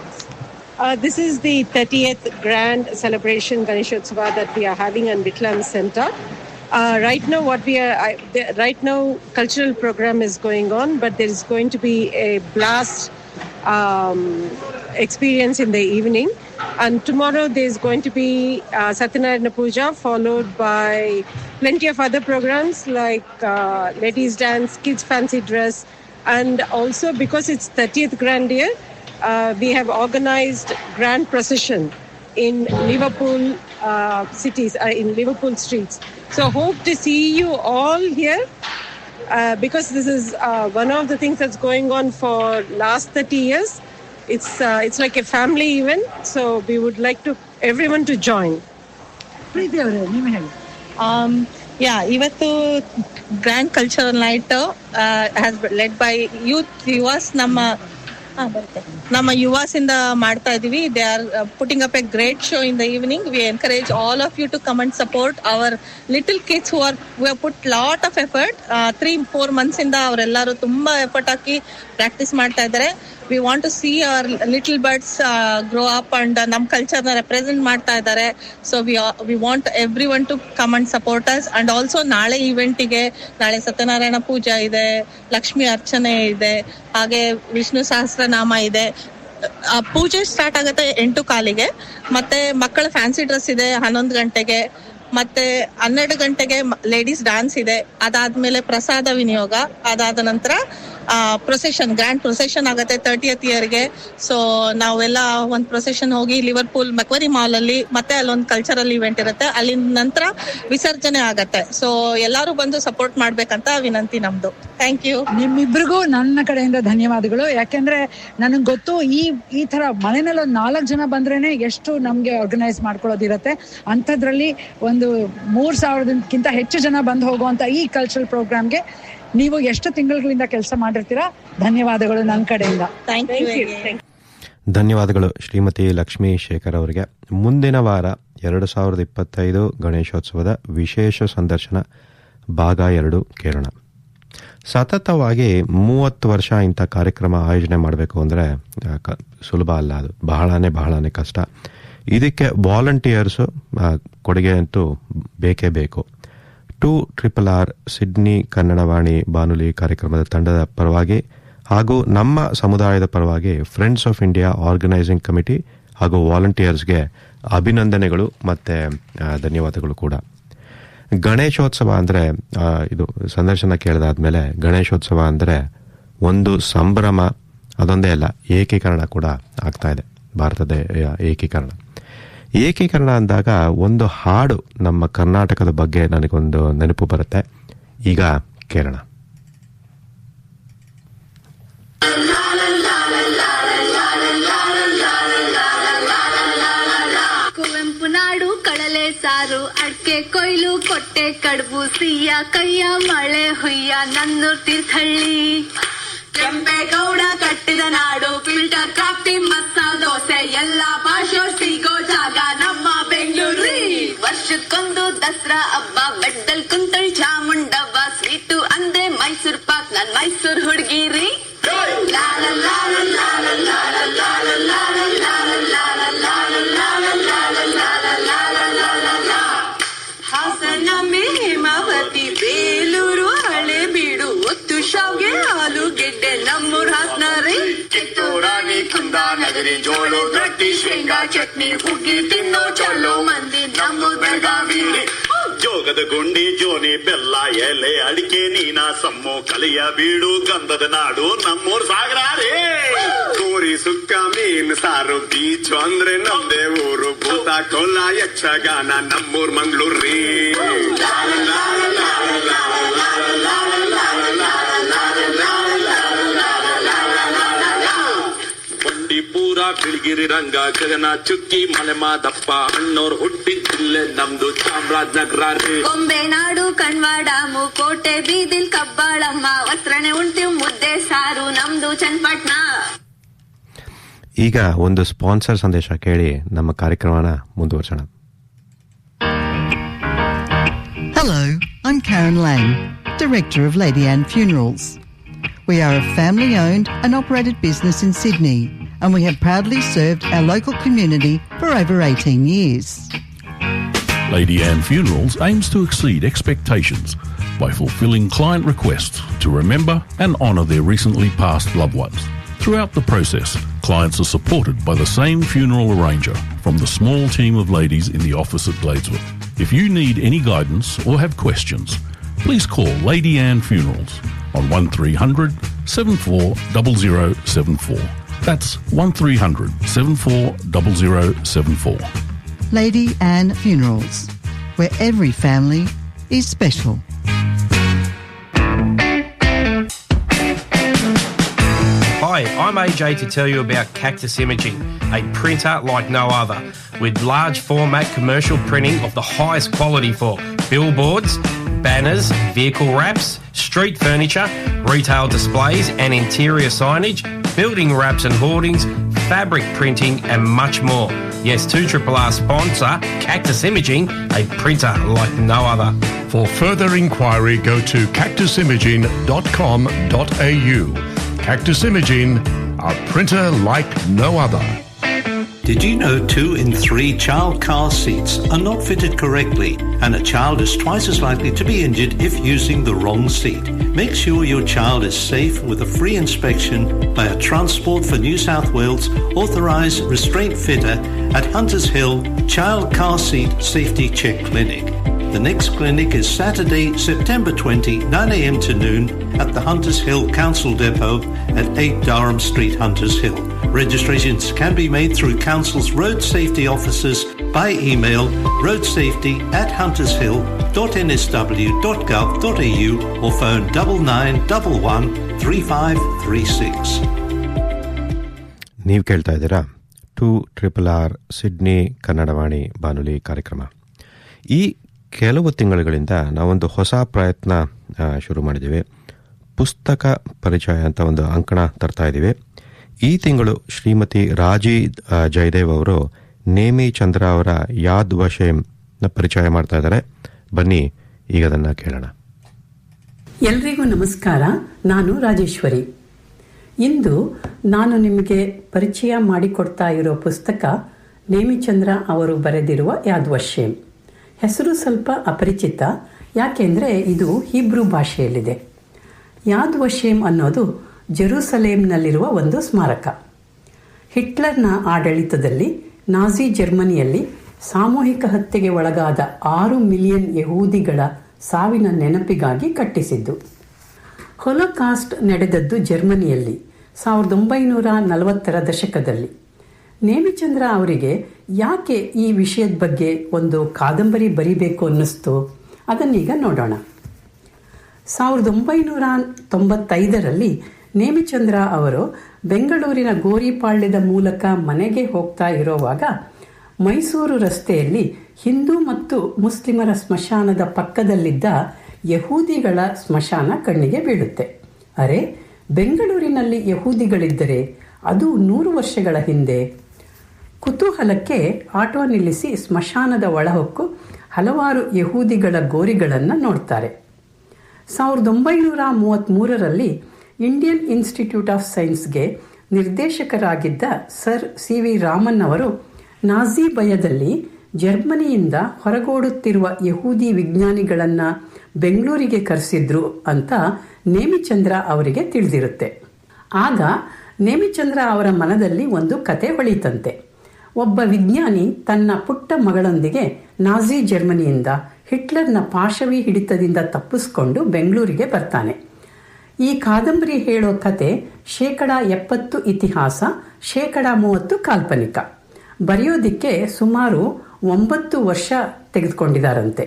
This is the 30th grand celebration Ganeshotsava that we are having in Viklam Center. Right now cultural program is going on, but there is going to be a blast experience in the evening, and tomorrow there is going to be Satyanarayana Puja, followed by plenty of other programs like ladies dance, kids fancy dress, and also because it's 30th grand year, we have organized grand procession in Liverpool cities, in Liverpool streets. So hope to see you all here because this is one of the things that's going on for last 30 years. It's like a family event, so we would like to everyone to join. Preethi ಅವರೇ, ನೀವು ಹೇಳಿ. ಇವತ್ತು grand cultural night has led by Yuvas. ನಮ್ಮ ಯುವಾಸ್ ಇಂದ ಮಾಡ್ತಾ ಇದೀವಿ. They are putting up a great show in the evening. We encourage all of you to come and support our little kids who have put lot of effort. 3-4 months ಇಂದ ಅವರೆಲ್ಲರೂ ತುಂಬಾ effort ಹಾಕಿ practice ಮಾಡ್ತಾ ಇದ್ದಾರೆ. We want to see our little birds grow up and ನಮ್ಮ ಕಲ್ಚರ್ನ represent ಮಾಡ್ತಾ ಇದ್ದಾರೆ. So we want everyone to come and support us. And also ನಾಳೆ ಈವೆಂಟಿಗೆ, ನಾಳೆ ಸತ್ಯನಾರಾಯಣ ಪೂಜಾ ಇದೆ, ಲಕ್ಷ್ಮಿ ಅರ್ಚನೆ ಇದೆ, ಹಾಗೆ ವಿಷ್ಣು ಸಹಸ್ರನಾಮ ಇದೆ. ಪೂಜೆ ಸ್ಟಾರ್ಟ್ ಆಗುತ್ತೆ 8:15ಗೆ. ಮತ್ತೆ ಮಕ್ಕಳ ಫ್ಯಾನ್ಸಿ ಡ್ರೆಸ್ ಇದೆ 11 ಗಂಟೆಗೆ. ಮತ್ತೆ 12 ಗಂಟೆಗೆ ಲೇಡೀಸ್ ಡಾನ್ಸ್ ಇದೆ. ಅದಾದ್ಮೇಲೆ ಪ್ರಸಾದ ವಿನಿಯೋಗ. ಅದಾದ ನಂತರ ಪ್ರೊಸೆಷನ್, ಗ್ರ್ಯಾಂಡ್ ಪ್ರೊಸೆಷನ್ ಆಗುತ್ತೆ 30th ಇಯರ್ಗೆ. ಸೊ ನಾವೆಲ್ಲ ಒಂದು ಪ್ರೊಸೆಷನ್ ಹೋಗಿ ಲಿವರ್ಪೂಲ್ ಮೆಕ್ವರಿ ಮಾಲ್ ಅಲ್ಲಿ ಮತ್ತೆ ಅಲ್ಲೊಂದು ಕಲ್ಚರಲ್ ಇವೆಂಟ್ ಇರುತ್ತೆ. ಅಲ್ಲಿ ನಂತರ ವಿಸರ್ಜನೆ ಆಗತ್ತೆ. ಸೊ ಎಲ್ಲರೂ ಬಂದು ಸಪೋರ್ಟ್ ಮಾಡ್ಬೇಕಂತ ವಿನಂತಿ ನಮ್ದು. Thank you. ನಿಮ್ಮಿಬ್ರಿಗೂ ನನ್ನ ಕಡೆಯಿಂದ ಧನ್ಯವಾದಗಳು. ಯಾಕೆಂದ್ರೆ ನನಗೆ ಗೊತ್ತು ಈ ತರ ಮನೆಯಲ್ಲಿ 4 ಜನ ಬಂದ್ರೇನೆ ಎಷ್ಟು ನಮ್ಗೆ ಆರ್ಗನೈಸ್ ಮಾಡ್ಕೊಳ್ಳೋದಿರತ್ತೆ. ಅಂಥದ್ರಲ್ಲಿ ಒಂದು 3,000ಕ್ಕಿಂತ ಹೆಚ್ಚು ಜನ ಬಂದು ಹೋಗುವಂತ ಈ ಕಲ್ಚರಲ್ ಪ್ರೋಗ್ರಾಮ್ಗೆ ನೀವು ಎಷ್ಟು ತಿಂಗಳುಗಳಿಂದ ಕೆಲಸ ಮಾಡಿರ್ತೀರಾ. ಧನ್ಯವಾದಗಳು ನನ್ನ ಕಡೆಯಿಂದ. ಧನ್ಯವಾದಗಳು ಶ್ರೀಮತಿ ಲಕ್ಷ್ಮೀ ಶೇಖರ್ ಅವರಿಗೆ. ಮುಂದಿನ ವಾರ 2025 ಗಣೇಶೋತ್ಸವದ ವಿಶೇಷ ಸಂದರ್ಶನ ಭಾಗ 2 ಕೇಳೋಣ. ಸತತವಾಗಿ 30 ವರ್ಷ ಇಂಥ ಕಾರ್ಯಕ್ರಮ ಆಯೋಜನೆ ಮಾಡಬೇಕು ಅಂದರೆ ಸುಲಭ ಅಲ್ಲ. ಅದು ಬಹಳನೇ ಕಷ್ಟ. ಇದಕ್ಕೆ ವಾಲಂಟಿಯರ್ಸು ಕೊಡುಗೆ ಅಂತೂ ಬೇಕೇ ಬೇಕು. 2RRR ಸಿಡ್ನಿ ಕನ್ನಡವಾಣಿ ಬಾನುಲಿ ಕಾರ್ಯಕ್ರಮದ ತಂಡದ ಪರವಾಗಿ ಹಾಗೂ ನಮ್ಮ ಸಮುದಾಯದ ಪರವಾಗಿ friends of India organising committee ಹಾಗೂ ವಾಲಂಟಿಯರ್ಸ್ಗೆ ಅಭಿನಂದನೆಗಳು ಮತ್ತು ಧನ್ಯವಾದಗಳು ಕೂಡ. ಗಣೇಶೋತ್ಸವ ಅಂದರೆ ಇದು ಸಂದರ್ಶನ ಕೇಳಿದಾದ್ಮೇಲೆ ಗಣೇಶೋತ್ಸವ ಅಂದರೆ ಒಂದು ಸಂಭ್ರಮ. ಅದೊಂದೇ ಅಲ್ಲ, ಏಕೀಕರಣ ಕೂಡ ಆಗ್ತಾ ಇದೆ. ಭಾರತದ ಏಕೀಕರಣ ಅಂದಾಗ ಒಂದು ಹಾಡು ನಮ್ಮ ಕರ್ನಾಟಕದ ಬಗ್ಗೆ ನನಗೊಂದು ನೆನಪು ಬರುತ್ತೆ. ಈಗ ಕೇಳೋಣ. ಕುವೆಂಪು ನಾಡು ಕಳಲೆ ಸಾರು ಅಡ್ಕೆ ಕೊಯ್ಲು ಕೊಟ್ಟೆ ಕಡುಬು ಸಿಯ್ಯ ಕೈಯ ಮಳೆ ಹುಯ್ಯ ನನ್ನೂರ್ ತೀರ್ಥಹಳ್ಳಿ ಕೆಂಪೇಗೌಡ ಕಟ್ಟಿದ ನಾಡು, ಫಿಲ್ಟರ್ ಕಾಫಿ ಮಸಾಲ ದೋಸೆ ಎಲ್ಲ ಭಾಷೆ ಸಿಗೋ ಜಾಗ ನಮ್ಮ ಬೆಂಗಳೂರು. ವರ್ಷಕ್ಕೊಂದು ದಸರಾ ಹಬ್ಬ, ಬೆಡ್ಡಲ್ ಕುಂತಳ್ ಚಾಮುಂಡವ್ವ, ಸ್ವೀಟು ಅಂದೆ ಮೈಸೂರ್ ಪಾಕ್, ನನ್ ಮೈಸೂರ್ ಹುಡುಗಿರಿ. ಹಾಸನ ಹೇಮಾವತಿ, ಬೇಲೂರು ಹಳೆಬೀಡು, ಒತ್ತು ಶಾವ್ಗೆ ಆಲೂಗೆಡ್ಡೆ ನಮ್ಮೂರ್ ಹಾಸನ ರೀ. ಕಿತ್ತೂರಾಣಿ ಕುಂದಾನಗರಿ, ಜೋಳು ರೊಟ್ಟಿ ಶೇಂಗಾ ಚಟ್ನಿ, ಹುಗ್ಗಿ ತಿನ್ನೋ ಚೊಳ್ಳು ಮಂದಿ ನಮ್ಮೂರ್ ಬೆಳಗಾವಿ. ಜೋಗದ ಗುಂಡಿ, ಜೋನಿ ಬೆಲ್ಲ, ಎಲೆ ಅಡಿಕೆ, ನೀನ ಸಮ್ಮು, ಕಲಿಯ ಬೀಡು, ಗಂಧದ ನಾಡು ನಮ್ಮೂರ್ ಸಾಗರ ರೇ. ಕೋರಿ ಸುಕ್ಕ ಮೀನ್ ಸಾರು, ಬೀಚ್ ಅಂದ್ರೆ ನಮ್ದೇ ಊರು, ಭೂತ ಕೊಲ್ಲ ಯಕ್ಷಗಾನ ನಮ್ಮೂರ್ ಮಂಗ್ಳೂರ್ ರೀ. ಬಂಡೀಪುರ, ಬಿಳಿಗಿರಿ ರಂಗ, ಗಗನ ಚುಕ್ಕಿ, ಮಲೆಮಾದಪ್ಪ, ಅಣ್ಣೋರ್ ಹುಟ್ಟಿದ ಜಿಲ್ಲೆ ನಮ್ದು ಚಾಮರಾಜನಗರ ರೀ. ಗೊಂಬೆ ನಾಡು, ಕಣ್ವಾಡ, ಕೋಟೆ ಬೀದಿಲ್ ಕಬ್ಬಾಳಮ್ಮ, ಒತ್ರನೆ ಉಣ್ತೀವ್ ಮುದ್ದೆ ಸಾರು ನಮ್ದು ಚನ್ನಪಟ್ಟಣ. ಈಗ ಒಂದು ಸ್ಪಾನ್ಸರ್ ಸಂದೇಶ ಕೇಳಿ ನಮ್ಮ ಕಾರ್ಯಕ್ರಮನ ಮುಂದುವರ್ಸೋಣ. Hello, I'm Karen Lang, Director of Lady Anne Funerals. We are a family-owned and operated business in Sydney, and we have proudly served our local community for over 18 years. Lady Anne Funerals aims to exceed expectations by fulfilling client requests to remember and honour their recently passed loved ones. Throughout the process, clients are supported by the same funeral arranger from the small team of ladies in the office at Gladesworth. If you need any guidance or have questions, please call Lady Anne Funerals on 1300 740074. That's 1300 740074. Lady Anne Funerals, where every family is special. Hi, I'm AJ to tell you about Cactus Imaging, a printer like no other, with large format commercial printing of the highest quality for billboards, banners, vehicle wraps, street furniture, retail displays and interior signage, building wraps and hoardings, fabric printing and much more. Yes, 2RRR sponsor Cactus Imaging, a printer like no other. For further inquiry, go to cactusimaging.com.au. Cactus Imaging, a printer like no other. Did you know 2 in 3 child car seats are not fitted correctly, and a child is twice as likely to be injured if using the wrong seat? Make sure your child is safe with a free inspection by a Transport for New South Wales authorised restraint fitter at Hunters Hill Child Car Seat Safety Check Clinic. The next clinic is Saturday, September 20, 9 a.m. to noon at the Hunters Hill Council Depot at 8 Durham Street, Hunters Hill. Registrations can be made through Council's road safety officers by email roadsafe@huntershill.nsw.gov.au or phone 9911 3536. ನೀವು ಕೇಳ್ತಾ ಇದ್ದೀರಾ 2RRR Sydney Kannadavani ಬಾನುಲಿ ಕಾರ್ಯಕ್ರಮ. ಈ ಕೆಲವು ತಿಂಗಳುಗಳಿಂದ ನಾವೊಂದು ಹೊಸ ಪ್ರಯತ್ನ ಶುರು ಮಾಡಿದ್ದೀವಿ. ಪುಸ್ತಕ ಪರಿಚಯ ಅಂತ ಒಂದು ಅಂಕಣ ತರ್ತಾ ಇದ್ದೀವಿ. ಈ ತಿಂಗಳು ಶ್ರೀಮತಿ ರಾಜಿ ಜಯದೇವ್ ಅವರು ನೇಮಿ ಚಂದ್ರ ಅವರ ಯಾದ್ ವಶೇಮ್ನ ಪರಿಚಯ ಮಾಡ್ತಾ ಇದ್ದಾರೆ. ಬನ್ನಿ ಈಗ ಅದನ್ನು ಕೇಳೋಣ. ಎಲ್ರಿಗೂ ನಮಸ್ಕಾರ. ನಾನು ರಾಜೇಶ್ವರಿ. ಇಂದು ನಾನು ನಿಮಗೆ ಪರಿಚಯ ಮಾಡಿಕೊಡ್ತಾ ಇರೋ ಪುಸ್ತಕ ನೇಮಿಚಂದ್ರ ಅವರು ಬರೆದಿರುವ ಯಾದ್ ವಶೇಮ್. ಹೆಸರು ಸ್ವಲ್ಪ ಅಪರಿಚಿತ, ಯಾಕೆಂದರೆ ಇದು ಹೀಬ್ರೂ ಭಾಷೆಯಲ್ಲಿದೆ. ಯಾದ್ ವಶೇಮ್ ಅನ್ನೋದು ಜೆರೂಸಲೇಮ್ನಲ್ಲಿರುವ ಒಂದು ಸ್ಮಾರಕ. ಹಿಟ್ಲರ್ನ ಆಡಳಿತದಲ್ಲಿ ನಾಜಿ ಜರ್ಮನಿಯಲ್ಲಿ ಸಾಮೂಹಿಕ ಹತ್ಯೆಗೆ ಒಳಗಾದ 6 ಮಿಲಿಯನ್ ಯಹೂದಿಗಳ ಸಾವಿನ ನೆನಪಿಗಾಗಿ ಕಟ್ಟಿಸಿದ್ದು. ಹೊಲೋಕಾಸ್ಟ್ ನಡೆದದ್ದು ಜರ್ಮನಿಯಲ್ಲಿ 1940ರ ದಶಕದಲ್ಲಿ. ನೇಮಿಚಂದ್ರ ಅವರಿಗೆ ಯಾಕೆ ಈ ವಿಷಯದ ಬಗ್ಗೆ ಒಂದು ಕಾದಂಬರಿ ಬರೀಬೇಕು ಅನ್ನಿಸ್ತು, ಅದನ್ನೀಗ ನೋಡೋಣ. 1995ರಲ್ಲಿ ನೇಮಿಚಂದ್ರ ಅವರು ಬೆಂಗಳೂರಿನ ಗೋರಿಪಾಳ್ಯದ ಮೂಲಕ ಮನೆಗೆ ಹೋಗ್ತಾ ಇರೋವಾಗ ಮೈಸೂರು ರಸ್ತೆಯಲ್ಲಿ ಹಿಂದೂ ಮತ್ತು ಮುಸ್ಲಿಮರ ಸ್ಮಶಾನದ ಪಕ್ಕದಲ್ಲಿದ್ದ ಯಹೂದಿಗಳ ಸ್ಮಶಾನ ಕಣ್ಣಿಗೆ ಬೀಳುತ್ತೆ. ಅರೆ, ಬೆಂಗಳೂರಿನಲ್ಲಿ ಯಹೂದಿಗಳಿದ್ದರೆ ಅದು 100 ವರ್ಷಗಳ ಹಿಂದೆ. ಕುತೂಹಲಕ್ಕೆ ಆಟೋ ನಿಲ್ಲಿಸಿ ಸ್ಮಶಾನದ ಒಳಹೊಕ್ಕು ಹಲವಾರು ಯಹೂದಿಗಳ ಗೋರಿಗಳನ್ನು ನೋಡ್ತಾರೆ. 1933ರಲ್ಲಿ ಇಂಡಿಯನ್ ಇನ್ಸ್ಟಿಟ್ಯೂಟ್ ಆಫ್ ಸೈನ್ಸ್ಗೆ ನಿರ್ದೇಶಕರಾಗಿದ್ದ ಸರ್ ಸಿ ವಿ ರಾಮನ್ ಅವರು ನಾಜಿ ಭಯದಲ್ಲಿ ಜರ್ಮನಿಯಿಂದ ಹೊರಗೋಡುತ್ತಿರುವ ಯಹೂದಿ ವಿಜ್ಞಾನಿಗಳನ್ನು ಬೆಂಗಳೂರಿಗೆ ಕರೆಸಿದ್ರು ಅಂತ ನೇಮಿಚಂದ್ರ ಅವರಿಗೆ ತಿಳಿದಿರುತ್ತೆ. ಆಗ ನೇಮಿಚಂದ್ರ ಅವರ ಮನದಲ್ಲಿ ಒಂದು ಕತೆ ಹೊಳಿತಂತೆ. ಒಬ್ಬ ವಿಜ್ಞಾನಿ ತನ್ನ ಪುಟ್ಟ ಮಗಳೊಂದಿಗೆ ನಾಜಿ ಜರ್ಮನಿಯಿಂದ ಹಿಟ್ಲರ್ನ ಪಾಶವಿ ಹಿಡಿತದಿಂದ ತಪ್ಪಿಸ್ಕೊಂಡು ಬೆಂಗಳೂರಿಗೆ ಬರ್ತಾನೆ. ಈ ಕಾದಂಬರಿ ಹೇಳೋ ಕತೆ 70% ಇತಿಹಾಸ, 30% ಕಾಲ್ಪನಿಕ. ಬರೆಯೋದಿಕ್ಕೆ ಸುಮಾರು 9 ವರ್ಷ ತೆಗೆದುಕೊಂಡಿದ್ದಾರಂತೆ.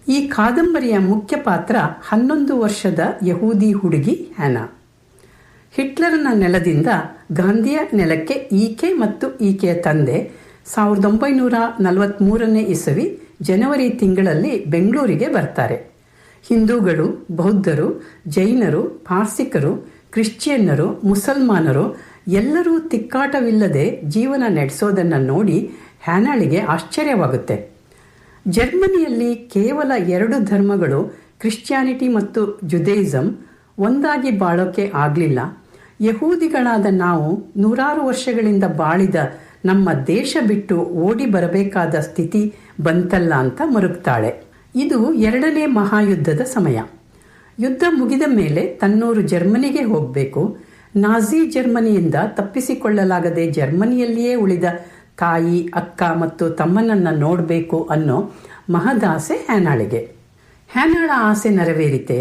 ಈ ಕಾದಂಬರಿಯ ಮುಖ್ಯ ಪಾತ್ರ 11 ವರ್ಷದ ಯಹೂದಿ ಹುಡುಗಿ ಹ್ಯಾನಾ. ಹಿಟ್ಲರ್ನ ನೆಲದಿಂದ ಗಾಂಧಿಯ ನೆಲಕ್ಕೆ ಈಕೆ ಮತ್ತು ಈಕೆಯ ತಂದೆ 1943ನೇ ಇಸವಿ ಜನವರಿ ತಿಂಗಳಲ್ಲಿ ಬೆಂಗಳೂರಿಗೆ ಬರ್ತಾರೆ. ಹಿಂದೂಗಳು, ಬೌದ್ಧರು, ಜೈನರು, ಪಾರ್ಸಿಕರು, ಕ್ರಿಶ್ಚಿಯನ್ನರು, ಮುಸಲ್ಮಾನರು ಎಲ್ಲರೂ ತಿಕ್ಕಾಟವಿಲ್ಲದೆ ಜೀವನ ನಡೆಸೋದನ್ನು ನೋಡಿ ಹ್ಯಾನಾಳಿಗೆ ಆಶ್ಚರ್ಯವಾಗುತ್ತೆ. ಜರ್ಮನಿಯಲ್ಲಿ ಕೇವಲ 2 ಧರ್ಮಗಳು, ಕ್ರಿಶ್ಚಿಯಾನಿಟಿ ಮತ್ತು ಜುಡೇಯಿಸಂ ಒಂದಾಗಿ ಬಾಳೋಕೆ ಆಗಲಿಲ್ಲ. ಯಹೂದಿಗಳಾದ ನಾವು 100 ವರ್ಷಗಳಿಂದ ಬಾಳಿದ ನಮ್ಮ ದೇಶ ಬಿಟ್ಟು ಓಡಿ ಬರಬೇಕಾದ ಸ್ಥಿತಿ ಬಂತಲ್ಲ ಅಂತ ಮರುಗ್ತಾಳೆ. ಇದು 2ನೇ ಮಹಾಯುದ್ಧದ ಸಮಯ. ಯುದ್ಧ ಮುಗಿದ ಮೇಲೆ ತನ್ನೂರು ಜರ್ಮನಿಗೆ ಹೋಗಬೇಕು. ನಾಜಿ ಜರ್ಮನಿಯಿಂದ ತಪ್ಪಿಸಿಕೊಳ್ಳಲಾಗದೆ ಜರ್ಮನಿಯಲ್ಲಿಯೇ ಉಳಿದ ತಾಯಿ, ಅಕ್ಕ ಮತ್ತು ತಮ್ಮನನ್ನು ನೋಡಬೇಕು ಅನ್ನೋ ಮಹದಾಸೆ ಹ್ಯಾನಾಳಿಗೆ. ಹ್ಯಾನಾಳ ಆಸೆ ನೆರವೇರಿತೆ.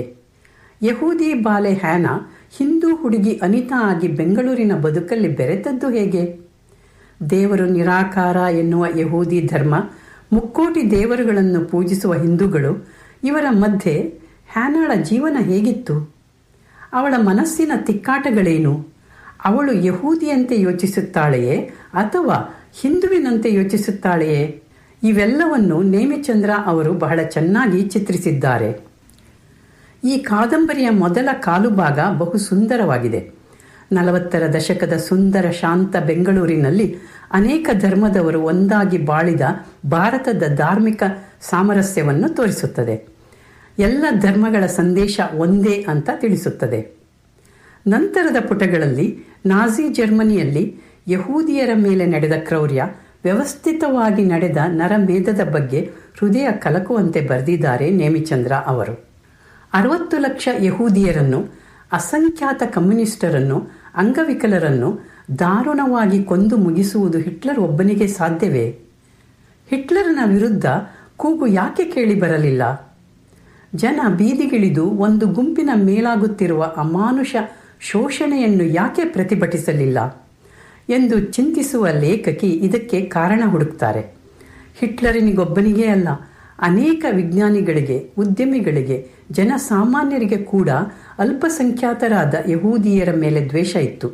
ಯಹೂದಿ ಬಾಲೆ ಹ್ಯಾನಾ ಹಿಂದೂ ಹುಡುಗಿ ಅನಿತಾ ಆಗಿ ಬೆಂಗಳೂರಿನ ಬದುಕಲ್ಲಿ ಬೆರೆತದ್ದು ಹೇಗೆ? ದೇವರು ನಿರಾಕಾರ ಎನ್ನುವ ಯಹೂದಿ ಧರ್ಮ, 3 ಕೋಟಿ ದೇವರುಗಳನ್ನು ಪೂಜಿಸುವ ಹಿಂದೂಗಳು, ಇವರ ಮಧ್ಯೆ ಹ್ಯಾನಾಳ ಜೀವನ ಹೇಗಿತ್ತು? ಅವಳ ಮನಸ್ಸಿನ ತಿಕ್ಕಾಟಗಳೇನು? ಅವಳು ಯಹೂದಿಯಂತೆ ಯೋಚಿಸುತ್ತಾಳೆಯೇ ಅಥವಾ ಹಿಂದುವಿನಂತೆ ಯೋಚಿಸುತ್ತಾಳೆಯೇ? ಇವೆಲ್ಲವನ್ನು ನೇಮಿಚಂದ್ರ ಅವರು ಬಹಳ ಚೆನ್ನಾಗಿ ಚಿತ್ರಿಸಿದ್ದಾರೆ. ಈ ಕಾದಂಬರಿಯ ಮೊದಲ ಕಾಲು ಭಾಗ ಬಹು ಸುಂದರವಾಗಿದೆ. 40ರ ದಶಕದ ಸುಂದರ ಶಾಂತ ಬೆಂಗಳೂರಿನಲ್ಲಿ ಅನೇಕ ಧರ್ಮದವರು ಒಂದಾಗಿ ಬಾಳಿದ ಭಾರತದ ಧಾರ್ಮಿಕ ಸಾಮರಸ್ಯವನ್ನು ತೋರಿಸುತ್ತದೆ. ಎಲ್ಲ ಧರ್ಮಗಳ ಸಂದೇಶ ಒಂದೇ ಅಂತ ತಿಳಿಸುತ್ತದೆ. ನಂತರದ ಪುಟಗಳಲ್ಲಿ ನಾಜಿ ಜರ್ಮನಿಯಲ್ಲಿ ಯಹೂದಿಯರ ಮೇಲೆ ನಡೆದ ಕ್ರೌರ್ಯ, ವ್ಯವಸ್ಥಿತವಾಗಿ ನಡೆದ ನರಮೇಧದ ಬಗ್ಗೆ ಹೃದಯ ಕಲಕುವಂತೆ ಬರೆದಿದ್ದಾರೆ ನೇಮಿಚಂದ್ರ ಅವರು. 60 ಲಕ್ಷ ಯಹೂದಿಯರನ್ನು, ಅಸಂಖ್ಯಾತ ಕಮ್ಯುನಿಸ್ಟರನ್ನು, ಅಂಗವಿಕಲರನ್ನು ದಾರುಣವಾಗಿ ಕೊಂದು ಮುಗಿಸುವುದು ಹಿಟ್ಲರ್ ಒಬ್ಬನಿಗೆ ಸಾಧ್ಯವೇ? ಹಿಟ್ಲರ್ನ ವಿರುದ್ಧ ಕೂಗು ಯಾಕೆ ಕೇಳಿ ಬರಲಿಲ್ಲ? ಜನ ಬೀದಿಗಿಳಿದು ಒಂದು ಗುಂಪಿನ ಮೇಲಾಗುತ್ತಿರುವ ಅಮಾನುಷ ಶೋಷಣೆಯನ್ನು ಯಾಕೆ ಪ್ರತಿಭಟಿಸಲಿಲ್ಲ ಎಂದು ಚಿಂತಿಸುವ ಲೇಖಕಿ ಇದಕ್ಕೆ ಕಾರಣ ಹುಡುಕ್ತಾರೆ. ಹಿಟ್ಲರಿನಿಗೊಬ್ಬನಿಗೇ ಅಲ್ಲ, ಅನೇಕ ವಿಜ್ಞಾನಿಗಳಿಗೆ, ಉದ್ಯಮಿಗಳಿಗೆ, ಜನಸಾಮಾನ್ಯರಿಗೆ ಕೂಡ ಅಲ್ಪಸಂಖ್ಯಾತರಾದ ಯಹೂದಿಯರ ಮೇಲೆ ದ್ವೇಷ ಇತ್ತು.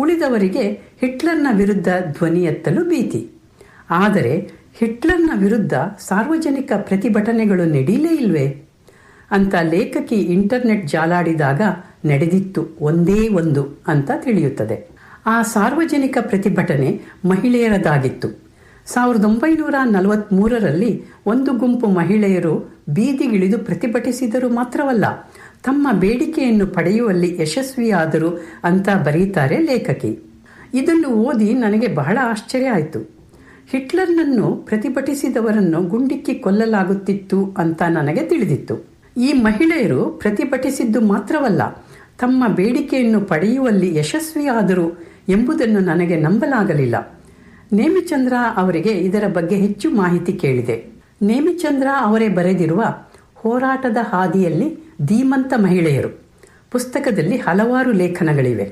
ಉಳಿದವರಿಗೆ ಹಿಟ್ಲರ್ನ ವಿರುದ್ಧ ಧ್ವನಿ ಎತ್ತಲು ಭೀತಿ. ಆದರೆ ಹಿಟ್ಲರ್ನ ವಿರುದ್ಧ ಸಾರ್ವಜನಿಕ ಪ್ರತಿಭಟನೆಗಳು ನಡೀಲೇ ಇಲ್ವೇ ಅಂತ ಲೇಖಕಿ ಇಂಟರ್ನೆಟ್ ಜಾಲಾಡಿದಾಗ ನಡೆದಿತ್ತು ಒಂದೇ ಒಂದು ಅಂತ ತಿಳಿಯುತ್ತದೆ. ಆ ಸಾರ್ವಜನಿಕ ಪ್ರತಿಭಟನೆ ಮಹಿಳೆಯರದಾಗಿತ್ತು. 1943ರಲ್ಲಿ ಒಂದು ಗುಂಪು ಮಹಿಳೆಯರು ಬೀದಿಗಿಳಿದು ಪ್ರತಿಭಟಿಸಿದರು ಮಾತ್ರವಲ್ಲ, ತಮ್ಮ ಬೇಡಿಕೆಯನ್ನು ಪಡೆಯುವಲ್ಲಿ ಯಶಸ್ವಿಯಾದರು ಅಂತ ಬರೀತಾರೆ ಲೇಖಕಿ. ಇದನ್ನು ಓದಿ ನನಗೆ ಬಹಳ ಆಶ್ಚರ್ಯ ಆಯಿತು. ಹಿಟ್ಲರ್ನನ್ನು ಪ್ರತಿಭಟಿಸಿದವರನ್ನು ಗುಂಡಿಕ್ಕಿ ಕೊಲ್ಲಲಾಗುತ್ತಿತ್ತು ಅಂತ ನನಗೆ ತಿಳಿದಿತ್ತು. ಈ ಮಹಿಳೆಯರು ಪ್ರತಿಭಟಿಸಿದ್ದು ಮಾತ್ರವಲ್ಲ, ತಮ್ಮ ಬೇಡಿಕೆಯನ್ನು ಪಡೆಯುವಲ್ಲಿ ಯಶಸ್ವಿಯಾದರು ಎಂಬುದನ್ನು ನನಗೆ ನಂಬಲಾಗಲಿಲ್ಲ. ನೇಮಿಚಂದ್ರ ಅವರಿಗೆ ಇದರ ಬಗ್ಗೆ ಹೆಚ್ಚು ಮಾಹಿತಿ ಕೇಳಿದೆ. ನೇಮಿಚಂದ್ರ ಅವರೇ ಬರೆದಿರುವ ಹೋರಾಟದ ಹಾದಿಯಲ್ಲಿ ಧೀಮಂತ ಮಹಿಳೆಯರು ಪುಸ್ತಕದಲ್ಲಿ ಹಲವಾರು ಲೇಖನಗಳಿವೆ.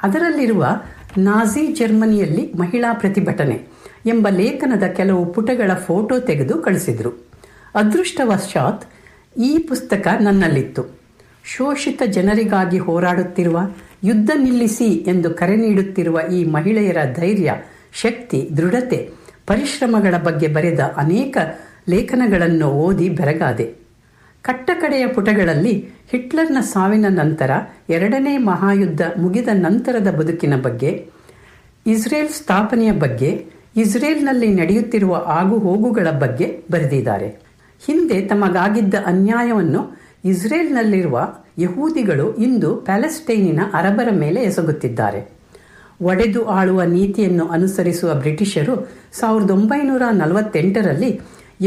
ಅದರಲ್ಲಿರುವ ನಾಜಿ ಜರ್ಮನಿಯಲ್ಲಿ ಮಹಿಳಾ ಪ್ರತಿಭಟನೆ ಎಂಬ ಲೇಖನದ ಕೆಲವು ಪುಟಗಳ ಫೋಟೋ ತೆಗೆದು ಕಳಿಸಿದ್ರು. ಅದೃಷ್ಟವಶಾತ್ ಈ ಪುಸ್ತಕ ನನ್ನಲ್ಲಿತ್ತು. ಶೋಷಿತ ಜನರಿಗಾಗಿ ಹೋರಾಡುತ್ತಿರುವ, ಯುದ್ಧ ನಿಲ್ಲಿಸಿ ಎಂದು ಕರೆ ನೀಡುತ್ತಿರುವ ಈ ಮಹಿಳೆಯರ ಧೈರ್ಯ, ಶಕ್ತಿ, ದೃಢತೆ, ಪರಿಶ್ರಮಗಳ ಬಗ್ಗೆ ಬರೆದ ಅನೇಕ ಲೇಖನಗಳನ್ನು ಓದಿ ಬೆರಗಾದೆ. ಕಟ್ಟಕಡೆಯ ಪುಟಗಳಲ್ಲಿ ಹಿಟ್ಲರ್ನ ಸಾವಿನ ನಂತರ ಎರಡನೇ ಮಹಾಯುದ್ಧ ಮುಗಿದ ನಂತರದ ಬದುಕಿನ ಬಗ್ಗೆ, ಇಸ್ರೇಲ್ ಸ್ಥಾಪನೆಯ ಬಗ್ಗೆ, ಇಸ್ರೇಲ್ನಲ್ಲಿ ನಡೆಯುತ್ತಿರುವ ಆಗುಹೋಗುಗಳ ಬಗ್ಗೆ ಬರೆದಿದ್ದಾರೆ. ಹಿಂದೆ ತಮಗಾಗಿದ್ದ ಅನ್ಯಾಯವನ್ನು ಇಸ್ರೇಲ್ನಲ್ಲಿರುವ ಯಹೂದಿಗಳು ಇಂದು ಪ್ಯಾಲೆಸ್ಟೈನಿನ ಅರಬರ ಮೇಲೆ ಎಸಗುತ್ತಿದ್ದಾರೆ. ಒಡೆದು ಆಳುವ ನೀತಿಯನ್ನು ಅನುಸರಿಸುವ ಬ್ರಿಟಿಷರು 1948ರಲ್ಲಿ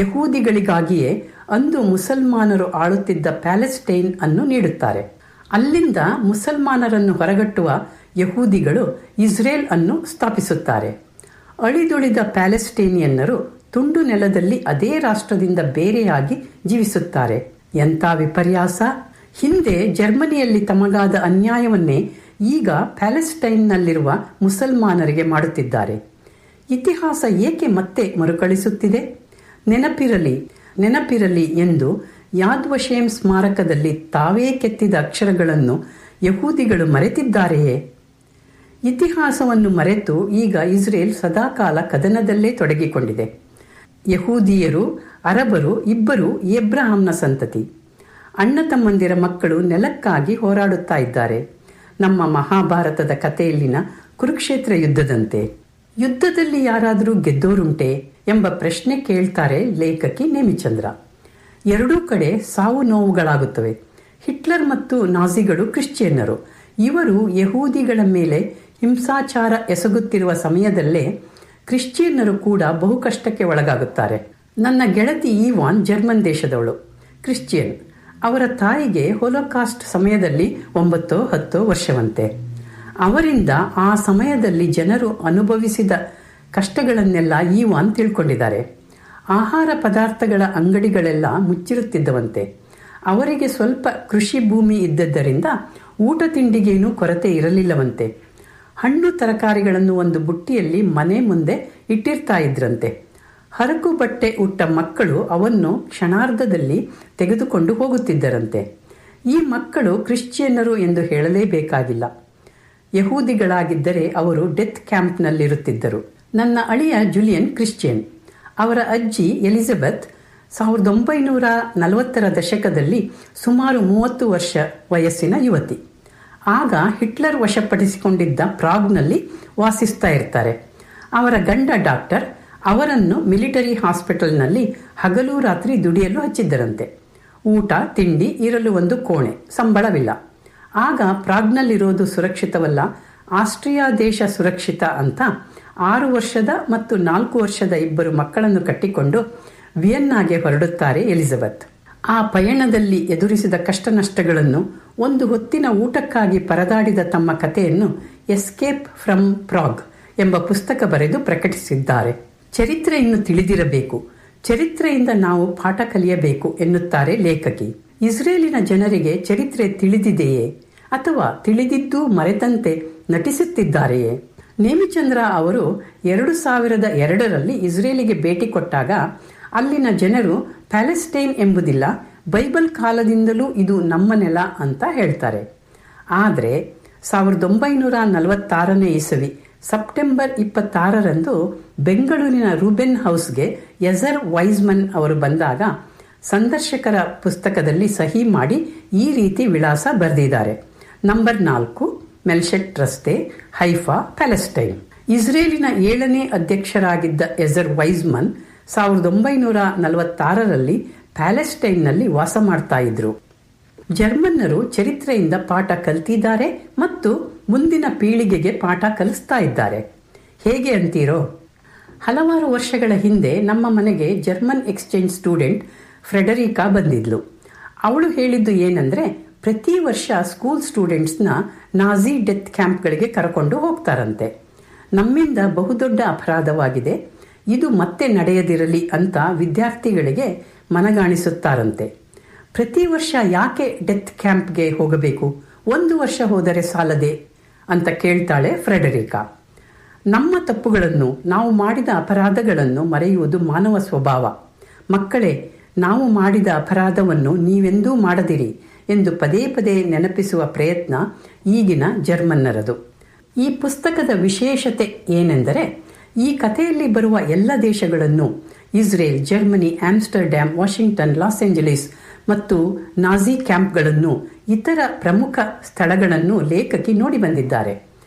ಯಹೂದಿಗಳಿಗಾಗಿಯೇ ಅಂದು ಮುಸಲ್ಮಾನರು ಆಳುತ್ತಿದ್ದ ಪ್ಯಾಲೆಸ್ಟೈನ್ ಅನ್ನು ನೀಡುತ್ತಾರೆ. ಅಲ್ಲಿಂದ ಮುಸಲ್ಮಾನರನ್ನು ಹೊರಗಟ್ಟುವ ಯಹೂದಿಗಳು ಇಸ್ರೇಲ್ ಅನ್ನು ಸ್ಥಾಪಿಸುತ್ತಾರೆ. ಅಳಿದುಳಿದ ಪ್ಯಾಲೆಸ್ಟೈನಿಯನ್ನರು ತುಂಡು ನೆಲದಲ್ಲಿ ಅದೇ ರಾಷ್ಟ್ರದಿಂದ ಬೇರೆಯಾಗಿ ಜೀವಿಸುತ್ತಾರೆ. ಎಂಥ ವಿಪರ್ಯಾಸ! ಹಿಂದೆ ಜರ್ಮನಿಯಲ್ಲಿ ತಮಗಾದ ಅನ್ಯಾಯವನ್ನೇ ಈಗ ಪ್ಯಾಲೆಸ್ಟೈನ್ನಲ್ಲಿರುವ ಮುಸಲ್ಮಾನರಿಗೆ ಮಾಡುತ್ತಿದ್ದಾರೆ. ಇತಿಹಾಸ ಏಕೆ ಮತ್ತೆ ಮರುಕಳಿಸುತ್ತಿದೆ? ನೆನಪಿರಲಿ ಎಂದು ಯಾದ್ ವಶೇಮ್ ಸ್ಮಾರಕದಲ್ಲಿ ತಾವೇ ಕೆತ್ತಿದ ಅಕ್ಷರಗಳನ್ನು ಯಹೂದಿಗಳು ಮರೆತಿದ್ದಾರೆಯೇ? ಇತಿಹಾಸವನ್ನು ಮರೆತು ಈಗ ಇಸ್ರೇಲ್ ಸದಾಕಾಲ ಕದನದಲ್ಲೇ ತೊಡಗಿಕೊಂಡಿದೆ. ಯಹೂದಿಯರು, ಅರಬರು ಇಬ್ಬರು ಏಬ್ರಹಾಂನ ಸಂತತಿ. ಅಣ್ಣ ತಮ್ಮಂದಿರ ಮಕ್ಕಳು ನೆಲಕ್ಕಾಗಿ ಹೋರಾಡುತ್ತಾ ಇದ್ದಾರೆ. ನಮ್ಮ ಮಹಾಭಾರತದ ಕಥೆಯಲ್ಲಿನ ಕುರುಕ್ಷೇತ್ರ ಯುದ್ಧದಂತೆ. ಯುದ್ಧದಲ್ಲಿ ಯಾರಾದರೂ ಗೆದ್ದೋರುಂಟೆ ಎಂಬ ಪ್ರಶ್ನೆ ಕೇಳ್ತಾರೆ ಲೇಖಕಿ ನೇಮಿಚಂದ್ರ. ಎರಡೂ ಕಡೆ ಸಾವು ನೋವುಗಳಾಗುತ್ತವೆ. ಹಿಟ್ಲರ್ ಮತ್ತು ನಾಜಿಗಳು ಕ್ರಿಶ್ಚಿಯನ್ನರು. ಇವರು ಯಹೂದಿಗಳ ಮೇಲೆ ಹಿಂಸಾಚಾರ ಎಸಗುತ್ತಿರುವ ಸಮಯದಲ್ಲೇ ಕ್ರಿಶ್ಚಿಯನ್ನರು ಕೂಡ ಬಹು ಕಷ್ಟಕ್ಕೆ ಒಳಗಾಗುತ್ತಾರೆ. ನನ್ನ ಗೆಳತಿ ಈವಾನ್ ಜರ್ಮನ್ ದೇಶದವಳು, ಕ್ರಿಶ್ಚಿಯನ್. ಅವರ ತಾಯಿಗೆ ಹೋಲೋಕಾಸ್ಟ್ ಸಮಯದಲ್ಲಿ 9-10 ವರ್ಷವಂತೆ. ಅವರಿಂದ ಆ ಸಮಯದಲ್ಲಿ ಜನರು ಅನುಭವಿಸಿದ ಕಷ್ಟಗಳನ್ನೆಲ್ಲ ಈವಾನ್ ತಿಳ್ಕೊಂಡಿದ್ದಾರೆ. ಆಹಾರ ಪದಾರ್ಥಗಳ ಅಂಗಡಿಗಳೆಲ್ಲ ಮುಚ್ಚಿರುತ್ತಿದ್ದವಂತೆ. ಅವರಿಗೆ ಸ್ವಲ್ಪ ಕೃಷಿ ಭೂಮಿ ಇದ್ದದ್ದರಿಂದ ಊಟ ತಿಂಡಿಗೇನೂ ಕೊರತೆ ಇರಲಿಲ್ಲವಂತೆ. ಹಣ್ಣು ತರಕಾರಿಗಳನ್ನು ಒಂದು ಬುಟ್ಟಿಯಲ್ಲಿ ಮನೆ ಮುಂದೆ ಇಟ್ಟಿರ್ತಾ ಇದ್ರಂತೆ. ಹರಕು ಬಟ್ಟೆ ಉಟ್ಟ ಮಕ್ಕಳು ಅವನ್ನು ಕ್ಷಣಾರ್ಧದಲ್ಲಿ ತೆಗೆದುಕೊಂಡು ಹೋಗುತ್ತಿದ್ದರಂತೆ. ಈ ಮಕ್ಕಳು ಕ್ರಿಶ್ಚಿಯನ್ನರು ಎಂದು ಹೇಳಲೇಬೇಕಾಗಿಲ್ಲ. ಯಹೂದಿಗಳಾಗಿದ್ದರೆ ಅವರು ಡೆತ್ ಕ್ಯಾಂಪ್ನಲ್ಲಿರುತ್ತಿದ್ದರು. ನನ್ನ ಅಳಿಯ ಜುಲಿಯನ್ ಕ್ರಿಶ್ಚಿಯನ್. ಅವರ ಅಜ್ಜಿ ಎಲಿಜಬೆತ್ 1940ರ ದಶಕದಲ್ಲಿ ಸುಮಾರು 30 ವರ್ಷ ವಯಸ್ಸಿನ ಯುವತಿ. ಆಗ ಹಿಟ್ಲರ್ ವಶಪಡಿಸಿಕೊಂಡಿದ್ದ ಪ್ರಾಗ್ನಲ್ಲಿ ವಾಸಿಸ್ತಾ ಇರ್ತಾರೆ. ಅವರ ಗಂಡ ಡಾಕ್ಟರ್ ಅವರನ್ನು ಮಿಲಿಟರಿ ಹಾಸ್ಪಿಟಲ್ನಲ್ಲಿ ಹಗಲು ರಾತ್ರಿ ದುಡಿಯಲು ಹಚ್ಚಿದ್ದರಂತೆ. ಊಟ ತಿಂಡಿ, ಇರಲು ಒಂದು ಕೋಣೆ, ಸಂಬಳವಿಲ್ಲ. ಆಗ ಪ್ರಾಗ್ನಲ್ಲಿರೋದು ಸುರಕ್ಷಿತವಲ್ಲ, ಆಸ್ಟ್ರಿಯಾ ದೇಶ ಸುರಕ್ಷಿತ ಅಂತ 6 ವರ್ಷದ ಮತ್ತು 4 ವರ್ಷದ ಇಬ್ಬರು ಮಕ್ಕಳನ್ನು ಕಟ್ಟಿಕೊಂಡು ವಿಯನ್ನಾಗೆ ಹೊರಡುತ್ತಾರೆ ಎಲಿಜಬೆತ್. ಆ ಪಯಣದಲ್ಲಿ ಎದುರಿಸಿದ ಕಷ್ಟ ನಷ್ಟಗಳನ್ನು, ಒಂದು ಹೊತ್ತಿನ ಊಟಕ್ಕಾಗಿ ಪರದಾಡಿದ ತಮ್ಮ ಕಥೆಯನ್ನು ಎಸ್ಕೇಪ್ ಫ್ರಮ್ ಪ್ರಾಗ್ ಎಂಬ ಪುಸ್ತಕ ಬರೆದು ಪ್ರಕಟಿಸಿದ್ದಾರೆ. ಚರಿತ್ರೆಯನ್ನು ತಿಳಿದಿರಬೇಕು, ಚರಿತ್ರೆಯಿಂದ ನಾವು ಪಾಠ ಕಲಿಯಬೇಕು ಎನ್ನುತ್ತಾರೆ ಲೇಖಕಿ. ಇಸ್ರೇಲಿನ ಜನರಿಗೆ ಚರಿತ್ರೆ ತಿಳಿದಿದೆಯೇ ಅಥವಾ ತಿಳಿದಿದ್ದು ಮರೆತಂತೆ ನಟಿಸುತ್ತಿದ್ದಾರೆಯೇ? ನೇಮಿಚಂದ್ರ ಅವರು 2002ರಲ್ಲಿ ಇಸ್ರೇಲಿಗೆ ಭೇಟಿ ಕೊಟ್ಟಾಗ ಅಲ್ಲಿನ ಜನರು ಪ್ಯಾಲೆಸ್ಟೈನ್ ಎಂಬುದಿಲ್ಲ, ಬೈಬಲ್ ಕಾಲದಿಂದಲೂ ಇದು ನಮ್ಮ ನೆಲ ಅಂತ ಹೇಳ್ತಾರೆ. ಆದರೆ 1946ನೇ ಇಸವಿ ಸೆಪ್ಟೆಂಬರ್ 26ರಂದು ಬೆಂಗಳೂರಿನ ರೂಬೆನ್ ಹೌಸ್ಗೆ ಎಜರ್ ವೈಸ್ಮನ್ ಅವರು ಬಂದಾಗ ಸಂದರ್ಶಕರ ಪುಸ್ತಕದಲ್ಲಿ ಸಹಿ ಮಾಡಿ ಈ ರೀತಿ ವಿಳಾಸ ಬರೆದಿದ್ದಾರೆ: ನಂಬರ್ 4 ಮೆಲ್ಶೆಟ್ ರಸ್ತೆ, ಹೈಫಾ, ಪ್ಯಾಲೆಸ್ಟೈನ್. ಇಸ್ರೇಲಿನ 7ನೇ ಅಧ್ಯಕ್ಷರಾಗಿದ್ದ ಎಜರ್ ವೈಸ್ಮನ್ 1946ರಲ್ಲಿ ಪ್ಯಾಲೆಸ್ಟೈನ್ನಲ್ಲಿ ವಾಸ ಮಾಡ್ತಾ ಇದ್ರು. ಜರ್ಮನ್ನರು ಚರಿತ್ರೆಯಿಂದ ಪಾಠ ಕಲಿತಿದ್ದಾರೆ ಮತ್ತು ಮುಂದಿನ ಪೀಳಿಗೆಗೆ ಪಾಠ ಕಲಿಸ್ತಾ ಇದ್ದಾರೆ. ಹೇಗೆ ಅಂತೀರೋ? ಹಲವಾರು ವರ್ಷಗಳ ಹಿಂದೆ ನಮ್ಮ ಮನೆಗೆ ಜರ್ಮನ್ ಎಕ್ಸ್ಚೇಂಜ್ ಸ್ಟೂಡೆಂಟ್ ಫ್ರೆಡರಿಕಾ ಬಂದಿದ್ಲು. ಅವಳು ಹೇಳಿದ್ದು ಏನಂದ್ರೆ, ಪ್ರತಿ ವರ್ಷ ಸ್ಕೂಲ್ ಸ್ಟೂಡೆಂಟ್ಸ್ನ ನಾಜಿ ಡೆತ್ ಕ್ಯಾಂಪ್ಗಳಿಗೆ ಕರ್ಕೊಂಡು ಹೋಗ್ತಾರಂತೆ. ನಮ್ಮಿಂದ ಬಹುದೊಡ್ಡ ಅಪರಾಧವಾಗಿದೆ, ಇದು ಮತ್ತೆ ನಡೆಯದಿರಲಿ ಅಂತ ವಿದ್ಯಾರ್ಥಿಗಳಿಗೆ ಮನಗಾಣಿಸುತ್ತಾರಂತೆ. ಪ್ರತಿ ವರ್ಷ ಯಾಕೆ ಡೆತ್ ಕ್ಯಾಂಪ್ಗೆ ಹೋಗಬೇಕು? 1 ವರ್ಷ ಹೋದರೆ ಸಾಲದೆ ಅಂತ ಕೇಳ್ತಾಳೆ ಫ್ರೆಡರಿಕಾ. ನಮ್ಮ ತಪ್ಪುಗಳನ್ನು, ನಾವು ಮಾಡಿದ ಅಪರಾಧಗಳನ್ನು ಮರೆಯುವುದು ಮಾನವ ಸ್ವಭಾವ. ಮಕ್ಕಳೇ, ನಾವು ಮಾಡಿದ ಅಪರಾಧವನ್ನು ನೀವೆಂದೂ ಮಾಡದಿರಿ ಎಂದು ಪದೇ ಪದೇ ನೆನಪಿಸುವ ಪ್ರಯತ್ನ ಈಗಿನ ಜರ್ಮನ್ನರದು. ಈ ಪುಸ್ತಕದ ವಿಶೇಷತೆ ಏನೆಂದರೆ, ಈ ಕಥೆಯಲ್ಲಿ ಬರುವ ಎಲ್ಲ ದೇಶಗಳನ್ನು, Israel, Germany, Amsterdam, Washington, Los Angeles ಮತ್ತು ನಾಜಿ ಕ್ಯಾಂಪ್ಗಳನ್ನು, ಇತರ ಪ್ರಮುಖ ಸ್ಥಳಗಳನ್ನು ಲೇಖಕಿ ನೋಡಿ ಬಂದಿದ್ದಾರೆ.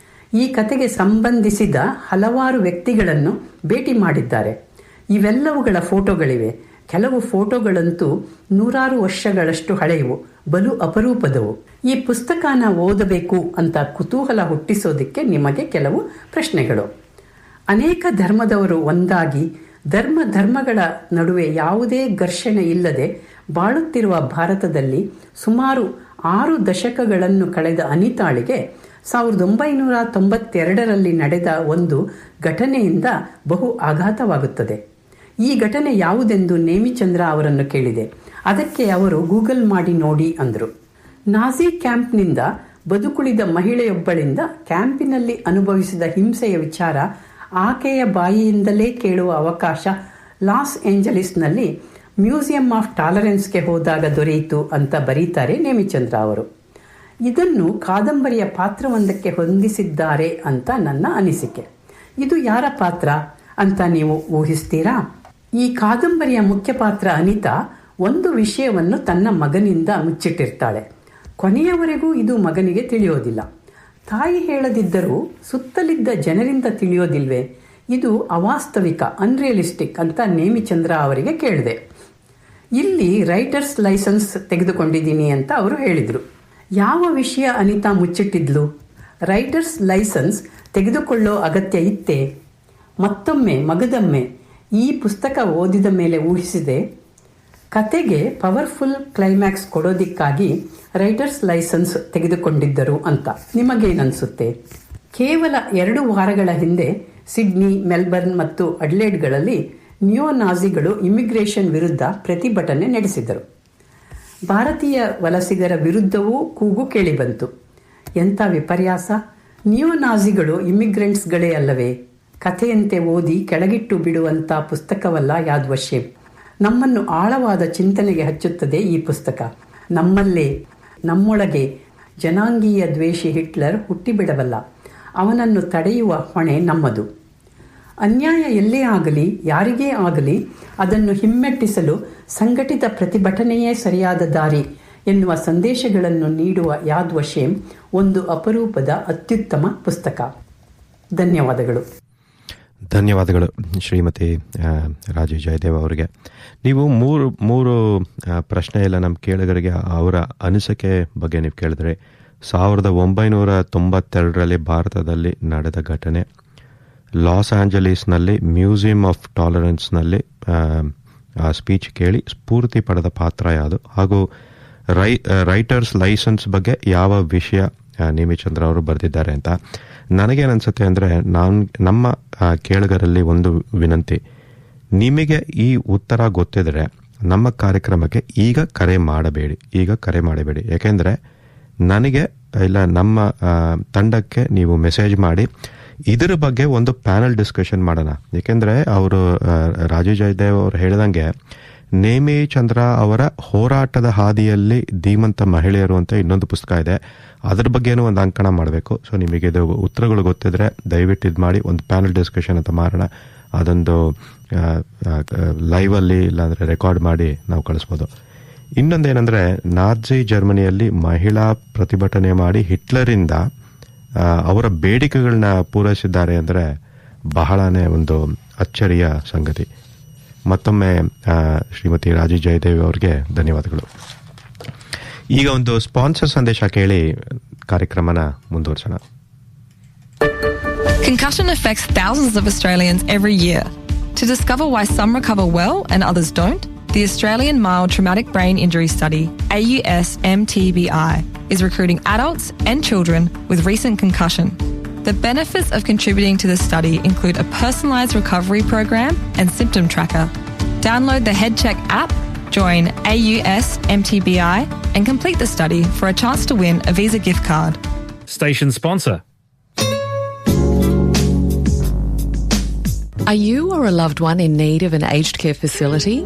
ಈ ಕತೆಗೆ ಸಂಬಂಧಿಸಿದ ಹಲವಾರು ವ್ಯಕ್ತಿಗಳನ್ನು ಭೇಟಿ ಮಾಡಿದ್ದಾರೆ. ಇವೆಲ್ಲವುಗಳ ಫೋಟೋಗಳಿವೆ. ಕೆಲವು ಫೋಟೋಗಳಂತೂ 100 ವರ್ಷಗಳಷ್ಟು ಹಳೆಯವು, ಬಲು ಅಪರೂಪದವು. ಈ ಪುಸ್ತಕನ ಓದಬೇಕು ಅಂತ ಕುತೂಹಲ ಹುಟ್ಟಿಸೋದಕ್ಕೆ ನಿಮಗೆ ಕೆಲವು ಪ್ರಶ್ನೆಗಳು. ಅನೇಕ ಧರ್ಮದವರು ಒಂದಾಗಿ ಧರ್ಮಗಳ ನಡುವೆ ಯಾವುದೇ ಘರ್ಷಣೆ ಇಲ್ಲದೆ ಬಾಳುತ್ತಿರುವ ಭಾರತದಲ್ಲಿ ಸುಮಾರು 6 ದಶಕಗಳನ್ನು ಕಳೆದ ಅನಿತಾಳಿಗೆ 1992ರಲ್ಲಿ ನಡೆದ ಒಂದು ಘಟನೆಯಿಂದ ಬಹು ಆಘಾತವಾಗುತ್ತದೆ. ಈ ಘಟನೆ ಯಾವುದೆಂದು ನೇಮಿಚಂದ್ರ ಅವರನ್ನು ಕೇಳಿದೆ. ಅದಕ್ಕೆ ಅವರು ಗೂಗಲ್ ಮಾಡಿ ನೋಡಿ ಅಂದರು. ನಾಜಿ ಕ್ಯಾಂಪ್ನಿಂದ ಬದುಕುಳಿದ ಮಹಿಳೆಯೊಬ್ಬಳಿಂದ ಕ್ಯಾಂಪಿನಲ್ಲಿ ಅನುಭವಿಸಿದ ಹಿಂಸೆಯ ವಿಚಾರ ಆಕೆಯ ಬಾಯಿಯಿಂದಲೇ ಕೇಳುವ ಅವಕಾಶ ಲಾಸ್ ಏಂಜಲೀಸ್ನಲ್ಲಿ ಮ್ಯೂಸಿಯಂ ಆಫ್ ಟಾಲರೆನ್ಸ್ಗೆ ಹೋದಾಗ ದೊರೆಯಿತು ಅಂತ ಬರೀತಾರೆ ನೇಮಿಚಂದ್ರ ಅವರು. ಇದನ್ನು ಕಾದಂಬರಿಯ ಪಾತ್ರವೊಂದಕ್ಕೆ ಹೊಂದಿಸಿದ್ದಾರೆ ಅಂತ ನನ್ನ ಅನಿಸಿಕೆ. ಇದು ಯಾರ ಪಾತ್ರ ಅಂತ ನೀವು ಊಹಿಸ್ತೀರಾ? ಈ ಕಾದಂಬರಿಯ ಮುಖ್ಯ ಪಾತ್ರ ಅನಿತಾ ಒಂದು ವಿಷಯವನ್ನು ತನ್ನ ಮಗನಿಂದ ಮುಚ್ಚಿಟ್ಟಿರ್ತಾಳೆ. ಕೊನೆಯವರೆಗೂ ಇದು ಮಗನಿಗೆ ತಿಳಿಯೋದಿಲ್ಲ. ತಾಯಿ ಹೇಳದಿದ್ದರೂ ಸುತ್ತಲಿದ್ದ ಜನರಿಂದ ತಿಳಿಯೋದಿಲ್ವೇ? ಇದು ಅವಾಸ್ತವಿಕ, ಅನ್ರಿಯಲಿಸ್ಟಿಕ್ ಅಂತ ನೇಮಿಚಂದ್ರ ಅವರಿಗೆ ಕೇಳಿದೆ. ಇಲ್ಲಿ ರೈಟರ್ಸ್ ಲೈಸೆನ್ಸ್ ತೆಗೆದುಕೊಂಡಿದ್ದೀನಿ ಅಂತ ಅವರು ಹೇಳಿದರು. ಯಾವ ವಿಷಯ ಅನಿತಾ ಮುಚ್ಚಿಟ್ಟಿದ್ಲು? ರೈಟರ್ಸ್ ಲೈಸೆನ್ಸ್ ತೆಗೆದುಕೊಳ್ಳೋ ಅಗತ್ಯ ಇತ್ತೇ? ಮತ್ತೊಮ್ಮೆ ಮಗದೊಮ್ಮೆ ಈ ಪುಸ್ತಕ ಓದಿದ ಮೇಲೆ ಊಹಿಸಿದೆ, ಕತೆಗೆ ಪವರ್ಫುಲ್ ಕ್ಲೈಮ್ಯಾಕ್ಸ್ ಕೊಡೋದಿಕ್ಕಾಗಿ ರೈಟರ್ಸ್ ಲೈಸೆನ್ಸ್ ತೆಗೆದುಕೊಂಡಿದ್ದರು ಅಂತ. ನಿಮಗೇನನ್ಸುತ್ತೆ? ಕೇವಲ 2 ವಾರಗಳ ಹಿಂದೆ ಸಿಡ್ನಿ, ಮೆಲ್ಬರ್ನ್ ಮತ್ತು ಅಡ್ಲೇಡ್ಗಳಲ್ಲಿ ನಿಯೋನಾಜಿಗಳು ಇಮಿಗ್ರೇಷನ್ ವಿರುದ್ಧ ಪ್ರತಿಭಟನೆ ನಡೆಸಿದರು. ಭಾರತೀಯ ವಲಸಿಗರ ವಿರುದ್ಧವೂ ಕೂಗು ಕೇಳಿಬಂತು. ಎಂಥ ವಿಪರ್ಯಾಸ! ನಿಯೋನಾಜಿಗಳು ಇಮಿಗ್ರೆಂಟ್ಸ್ಗಳೇ ಅಲ್ಲವೇ? ಕಥೆಯಂತೆ ಓದಿ ಕೆಳಗಿಟ್ಟು ಬಿಡುವಂಥ ಪುಸ್ತಕವಲ್ಲ ಯಾದ್ ವಶೇಮ್. ನಮ್ಮನ್ನು ಆಳವಾದ ಚಿಂತನೆಗೆ ಹಚ್ಚುತ್ತದೆ ಈ ಪುಸ್ತಕ. ನಮ್ಮಲ್ಲೇ, ನಮ್ಮೊಳಗೆ ಜನಾಂಗೀಯ ದ್ವೇಷಿ ಹಿಟ್ಲರ್ ಹುಟ್ಟಿಬಿಡಬಲ್ಲ. ಅವನನ್ನು ತಡೆಯುವ ಹೊಣೆ ನಮ್ಮದು. ಅನ್ಯಾಯ ಎಲ್ಲೇ ಆಗಲಿ, ಯಾರಿಗೇ ಆಗಲಿ, ಅದನ್ನು ಹಿಮ್ಮೆಟ್ಟಿಸಲು ಸಂಘಟಿತ ಪ್ರತಿಭಟನೆಯೇ ಸರಿಯಾದ ದಾರಿ ಎನ್ನುವ ಸಂದೇಶಗಳನ್ನು ನೀಡುವ ಯಾದ್ ವಶೇಮ್ ಒಂದು ಅಪರೂಪದ ಅತ್ಯುತ್ತಮ ಪುಸ್ತಕ. ಧನ್ಯವಾದಗಳು. ಧನ್ಯವಾದಗಳು ಶ್ರೀಮತಿ ರಾಜು ಜಯದೇವ್ ಅವರಿಗೆ. ನೀವು ಮೂರು ಪ್ರಶ್ನೆ ಎಲ್ಲ ನಮ್ಮ ಕೇಳುಗರಿಗೆ ಅವರ ಅನಿಸಿಕೆ ಬಗ್ಗೆ ನೀವು ಕೇಳಿದ್ರೆ, 1992ರಲ್ಲಿ ಭಾರತದಲ್ಲಿ ನಡೆದ ಘಟನೆ, ಲಾಸ್ ಆಂಜಲೀಸ್ನಲ್ಲಿ ಮ್ಯೂಸಿಯಂ ಆಫ್ ಟಾಲರೆನ್ಸ್ನಲ್ಲಿ ಆ ಸ್ಪೀಚ್ ಕೇಳಿ ಸ್ಫೂರ್ತಿ ಪಡೆದ ಪಾತ್ರ ಯಾವುದು, ಹಾಗೂ ರೈಟರ್ಸ್ ಲೈಸೆನ್ಸ್ ಬಗ್ಗೆ ಯಾವ ವಿಷಯ ನೇಮಿಚಂದ್ರ ಅವರು ಬರೆದಿದ್ದಾರೆ ಅಂತ. ನನಗೇನನ್ಸುತ್ತೆ ಅಂದರೆ, ನಮ್ಮ ಕೇಳುಗರಲ್ಲಿ ಒಂದು ವಿನಂತಿ, ನಿಮಗೆ ಈ ಉತ್ತರ ಗೊತ್ತಿದ್ರೆ ನಮ್ಮ ಕಾರ್ಯಕ್ರಮಕ್ಕೆ ಈಗ ಕರೆ ಮಾಡಬೇಡಿ. ಯಾಕೆಂದರೆ ನನಗೆ ಇಲ್ಲ ನಮ್ಮ ತಂಡಕ್ಕೆ ನೀವು ಮೆಸೇಜ್ ಮಾಡಿ ಇದರ ಬಗ್ಗೆ ಒಂದು ಪ್ಯಾನಲ್ ಡಿಸ್ಕಷನ್ ಮಾಡೋಣ. ಏಕೆಂದರೆ ಅವರು ರಾಜು ಜಯದೇವ್ ಅವರು ಹೇಳಿದಂಗೆ ನೇಮಿಚಂದ್ರ ಅವರ ಹೋರಾಟದ ಹಾದಿಯಲ್ಲಿ ಧೀಮಂತ ಮಹಿಳೆಯರು ಅಂತ ಇನ್ನೊಂದು ಪುಸ್ತಕ ಇದೆ, ಅದ್ರ ಬಗ್ಗೆನೂ ಒಂದು ಅಂಕಣ ಮಾಡಬೇಕು. ಸೊ ನಿಮಗೆ ಇದು ಉತ್ತರಗಳು ಗೊತ್ತಿದ್ರೆ ದಯವಿಟ್ಟು ಇದು ಮಾಡಿ, ಒಂದು ಪ್ಯಾನಲ್ ಡಿಸ್ಕಷನ್ ಅಂತ ಮಾಡೋಣ. ಅದೊಂದು ಲೈವಲ್ಲಿ ಇಲ್ಲಾಂದರೆ ರೆಕಾರ್ಡ್ ಮಾಡಿ ನಾವು ಕಳಿಸ್ಬೋದು. ಇನ್ನೊಂದೇನೆಂದರೆ, ನಾಜಿ ಜರ್ಮನಿಯಲ್ಲಿ ಮಹಿಳಾ ಪ್ರತಿಭಟನೆ ಮಾಡಿ ಹಿಟ್ಲರಿಂದ ಅವರ ಬೇಡಿಕೆಗಳನ್ನ ಪೂರೈಸಿದ್ದಾರೆ ಅಂದರೆ ಬಹಳನೇ ಒಂದು ಅಚ್ಚರಿಯ ಸಂಗತಿ. ಮತ್ತೊಮ್ಮೆ ಶ್ರೀಮತಿ ರಾಜು ಜಯದೇವ್ ಅವರಿಗೆ ಧನ್ಯವಾದಗಳು. ಈಗ ಒಂದು ಸ್ಪಾನ್ಸರ್ ಸಂದೇಶ ಕೇಳಿ ಕಾರ್ಯಕ್ರಮನ ಮುಂದುವರಿಸೋಣ. Concussion affects thousands of Australians every year. To discover why some recover well and others don't, the Australian Mild Traumatic Brain Injury Study, AUS-MTBI, is recruiting adults and children with recent concussion. The benefits of contributing to the study include a personalised recovery program and symptom tracker. Download the HeadCheck app, join AUS-MTBI and complete the study for a chance to win a Visa gift card. Station sponsor. Are you or a loved one in need of an aged care facility?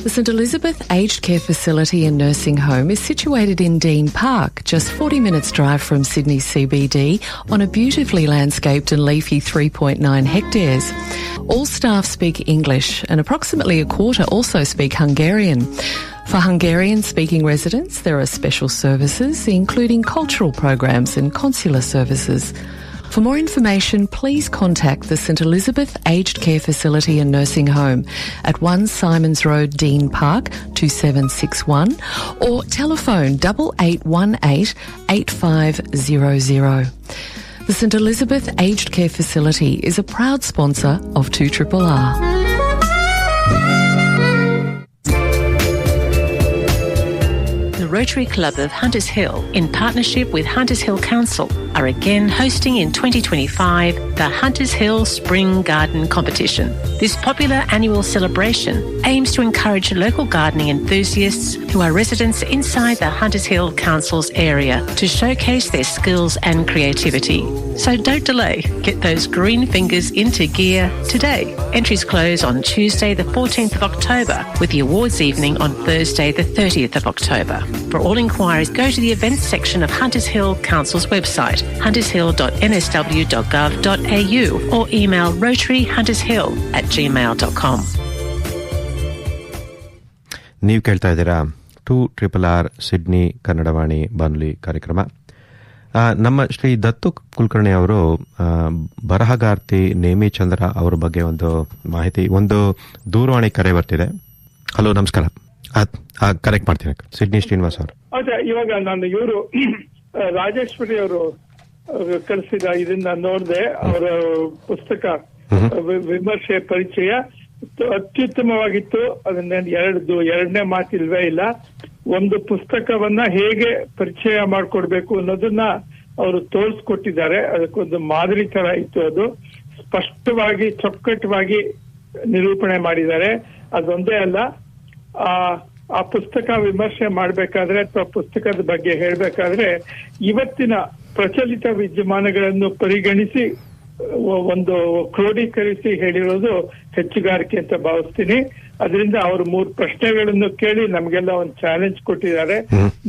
The St Elizabeth Aged Care Facility and Nursing Home is situated in Dean Park, just 40 minutes drive from Sydney CBD, on a beautifully landscaped and leafy 3.9 hectares. All staff speak English and approximately a quarter also speak Hungarian. For Hungarian-speaking residents, there are special services, including cultural programs and consular services. For more information, please contact the St Elizabeth Aged Care Facility and Nursing Home at 1 Simons Road, Dean Park, 2761, or telephone 8818 8500. The St Elizabeth Aged Care Facility is a proud sponsor of 2RRR. The Rotary Club of Hunters Hill, in partnership with Hunters Hill Council, are again hosting in 2025 the Hunters Hill Spring Garden Competition. This popular annual celebration aims to encourage local gardening enthusiasts who are residents inside the Hunters Hill Council's area to showcase their skills and creativity. So don't delay. Get those green fingers into gear today. Entries close on Tuesday the 14th of October, with the awards evening on Thursday the 30th of October. For all inquiries, go to the events section of Hunters Hill Council's website, huntershill.nsw.gov.au, or email rotaryhuntershill@gmail.com. ನೀವು ಕೇಳ್ತಾ ಇದ್ದೀರಾ 2RRR Sydney Kannadavani ಬಾನುಲಿ ಕಾರ್ಯಕ್ರಮ. ನಮ್ಮ ಶ್ರೀ ದತ್ತು ಕುಲಕರ್ಣಿ ಅವರು ಬರಹಗಾರ್ತಿ ನೇಮಿಚಂದ್ರ ಅವರ ಬಗ್ಗೆ ಒಂದು ಮಾಹಿತಿ, ಒಂದು ದೂರವಾಣಿ ಕರೆ ಬರ್ತಿದೆ. ಹಲೋ, ನಮಸ್ಕಾರ. ಕರೆಕ್ಟ್ ಮಾಡ್ತೀನಿ. ಸಿಡ್ನಿ ಶ್ರೀನಿವಾಸ್ ಅವರು. ಅದೇ ಇವಾಗ ನಾನು ಇವರು ರಾಜೇಶ್ವರಿ ಅವರು ಕಳಿಸಿದ ಇದನ್ನ ನೋಡಿದೆ. ಅವರ ಪುಸ್ತಕ ವಿಮರ್ಶೆ ಪರಿಚಯ ಅತ್ಯುತ್ತಮವಾಗಿತ್ತು. ಅದನ್ನ ಎರಡನೇ ಮಾತಿಲ್ವೇ ಇಲ್ಲ. ಒಂದು ಪುಸ್ತಕವನ್ನ ಹೇಗೆ ಪರಿಚಯ ಮಾಡ್ಕೊಡ್ಬೇಕು ಅನ್ನೋದನ್ನ ಅವರು ತೋರಿಸ್ಕೊಟ್ಟಿದ್ದಾರೆ. ಅದಕ್ಕೊಂದು ಮಾದರಿ ತರ ಇತ್ತು. ಅದು ಸ್ಪಷ್ಟವಾಗಿ ಚೊಕ್ಕಟವಾಗಿ ನಿರೂಪಣೆ ಮಾಡಿದ್ದಾರೆ. ಅದೊಂದೇ ಅಲ್ಲ, ಆ ಪುಸ್ತಕ ವಿಮರ್ಶೆ ಮಾಡ್ಬೇಕಾದ್ರೆ ಅಥವಾ ಪುಸ್ತಕದ ಬಗ್ಗೆ ಹೇಳ್ಬೇಕಾದ್ರೆ ಇವತ್ತಿನ ಪ್ರಚಲಿತ ವಿದ್ಯಮಾನಗಳನ್ನು ಪರಿಗಣಿಸಿ ಒಂದು ಕ್ರೋಢೀಕರಿಸಿ ಹೇಳಿರೋದು ಹೆಚ್ಚುಗಾರಿಕೆ ಅಂತ ಭಾವಿಸ್ತೀನಿ. ಅದರಿಂದ ಅವರು 3 ಪ್ರಶ್ನೆಗಳನ್ನು ಕೇಳಿ ನಮ್ಗೆಲ್ಲ ಒಂದು ಚಾಲೆಂಜ್ ಕೊಟ್ಟಿದ್ದಾರೆ.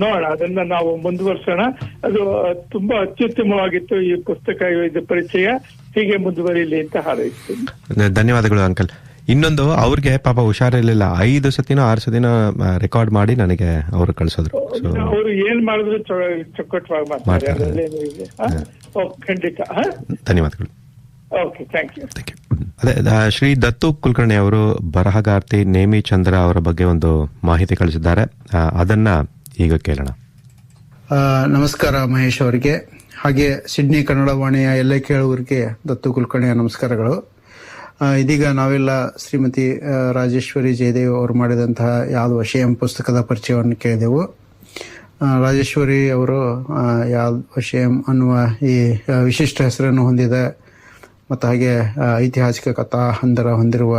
ನೋಡೋಣ, ಅದನ್ನ ನಾವು ಮುಂದುವರ್ಸೋಣ. ಅದು ತುಂಬಾ ಅತ್ಯುತ್ತಮವಾಗಿತ್ತು ಈ ಪುಸ್ತಕ, ಇದು ಪರಿಚಯ ಹೀಗೆ ಮುಂದುವರಿಲಿ ಅಂತ ಹಾರೈಸ್ತೀನಿ. ಧನ್ಯವಾದಗಳು ಅಂಕಲ್. ಇನ್ನೊಂದು, ಅವ್ರಿಗೆ ಪಾಪ ಹುಷಾರಿರ್ಲಿಲ್ಲ, 5 ಸತಿನೋ 6 ಸತಿನೋ ರೆಕಾರ್ಡ್ ಮಾಡಿ ನನಗೆ ಅವರು ಕಳಿಸಿದ್ರು. ಅವರು ಏನ್ ಮಾಡಿದ್ರು ಚೊಕ್ಕಟವಾಗಿ ಮಾಡ್ತಾರೆ. ಖಂಡಿತ. ಧನ್ಯವಾದಗಳು. Okay, thank you. ಅದೇ, ಶ್ರೀ ದತ್ತು ಕುಲಕರ್ಣಿ ಅವರು ಬರಹಗಾರ್ತಿ ನೇಮಿಚಂದ್ರ ಅವರ ಬಗ್ಗೆ ಒಂದು ಮಾಹಿತಿ ಕಳಿಸಿದ್ದಾರೆ. ಅದನ್ನ ಈಗ ಕೇಳೋಣ. ನಮಸ್ಕಾರ ಮಹೇಶ್ ಅವರಿಗೆ, ಹಾಗೆ ಸಿಡ್ನಿ ಕನ್ನಡವಾಣಿಯ ಎಲ್ಲ ಕೇಳುಗರಿಗೆ ದತ್ತು ಕುಲಕರ್ಣಿಯ ನಮಸ್ಕಾರಗಳು. ಇದೀಗ ನಾವೆಲ್ಲ ಶ್ರೀಮತಿ ರಾಜೇಶ್ವರಿ ಜಯದೇವ್ ಅವರು ಮಾಡಿದಂತಹ ಯಾವ್ದು ವಿಷಯ ಪುಸ್ತಕದ ಪರಿಚಯವನ್ನು ಕೇಳಿದೆವು. ರಾಜೇಶ್ವರಿ ಅವರು ಯಾವ್ದು ವಿಷಯ ಅನ್ನುವ ಈ ವಿಶಿಷ್ಟ ಹೆಸರನ್ನು ಹೊಂದಿದೆ ಮತ್ತು ಹಾಗೆ ಐತಿಹಾಸಿಕ ಕಥಾ ಹಂದರ ಹೊಂದಿರುವ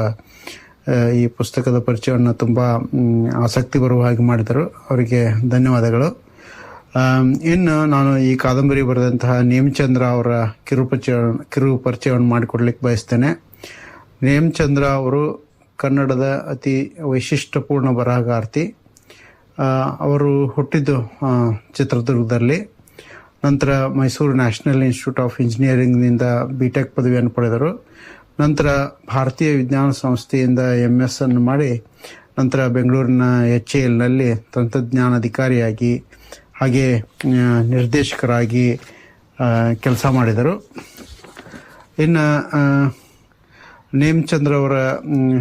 ಈ ಪುಸ್ತಕದ ಪರಿಚಯವನ್ನು ತುಂಬ ಆಸಕ್ತಿ ಬರುವ ಹಾಗೆ ಮಾಡಿದರು. ಅವರಿಗೆ ಧನ್ಯವಾದಗಳು. ಇನ್ನು ನಾನು ಈ ಕಾದಂಬರಿ ಬರೆದಂತಹ ನೇಮಚಂದ್ರ ಅವರ ಕಿರು ಪರಿಚಯವನ್ನು ಮಾಡಿಕೊಡ್ಲಿಕ್ಕೆ ಬಯಸ್ತೇನೆ. ನೇಮಚಂದ್ರ ಅವರು ಕನ್ನಡದ ಅತಿ ವೈಶಿಷ್ಟ್ಯಪೂರ್ಣ ಬರಹಗಾರ್ತಿ. ಅವರು ಹುಟ್ಟಿದ್ದು ಚಿತ್ರದುರ್ಗದಲ್ಲಿ. ನಂತರ ಮೈಸೂರು ನ್ಯಾಷನಲ್ ಇನ್ಸ್ಟಿಟ್ಯೂಟ್ ಆಫ್ ಇಂಜಿನಿಯರಿಂಗ್ನಿಂದ BTech ಪದವಿಯನ್ನು ಪಡೆದರು. ನಂತರ ಭಾರತೀಯ ವಿಜ್ಞಾನ ಸಂಸ್ಥೆಯಿಂದ MS ಅನ್ನು ಮಾಡಿ ನಂತರ ಬೆಂಗಳೂರಿನ HALನಲ್ಲಿ ತಂತ್ರಜ್ಞಾನಾಧಿಕಾರಿಯಾಗಿ ಹಾಗೆ ನಿರ್ದೇಶಕರಾಗಿ ಕೆಲಸ ಮಾಡಿದರು. ಇನ್ನು ನೇಮಚಂದ್ರ ಅವರ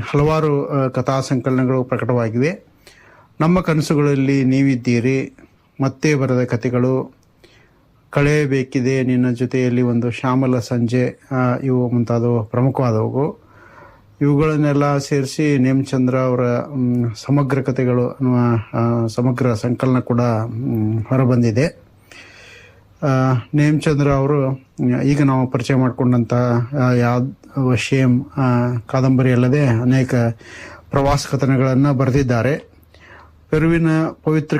ಹಲವಾರು ಕಥಾ ಸಂಕಲನಗಳು ಪ್ರಕಟವಾಗಿವೆ. ನಮ್ಮ ಕನಸುಗಳಲ್ಲಿ ನೀವಿದ್ದೀರಿ, ಮತ್ತೆ ಬರೆದ ಕಥೆಗಳು, ಕಳೆಯಬೇಕಿದೆ ನಿನ್ನ ಜೊತೆಯಲ್ಲಿ ಒಂದು ಶ್ಯಾಮಲ ಸಂಜೆ, ಇವು ಮುಂತಾದವು ಪ್ರಮುಖವಾದವು. ಇವುಗಳನ್ನೆಲ್ಲ ಸೇರಿಸಿ ನೇಮಚಂದ್ರ ಅವರ ಸಮಗ್ರ ಕಥೆಗಳು ಅನ್ನುವ ಸಮಗ್ರ ಸಂಕಲನ ಕೂಡ ಹೊರಬಂದಿದೆ. ನೇಮಚಂದ್ರ ಅವರು ಈಗ ನಾವು ಪರಿಚಯ ಮಾಡಿಕೊಂಡಂತಹ ಶೇಮ್ ಕಾದಂಬರಿ ಅಲ್ಲದೆ ಅನೇಕ ಪ್ರವಾಸ ಕಥನಗಳನ್ನು ಬರೆದಿದ್ದಾರೆ. ಪೆರುವಿನ ಪವಿತ್ರ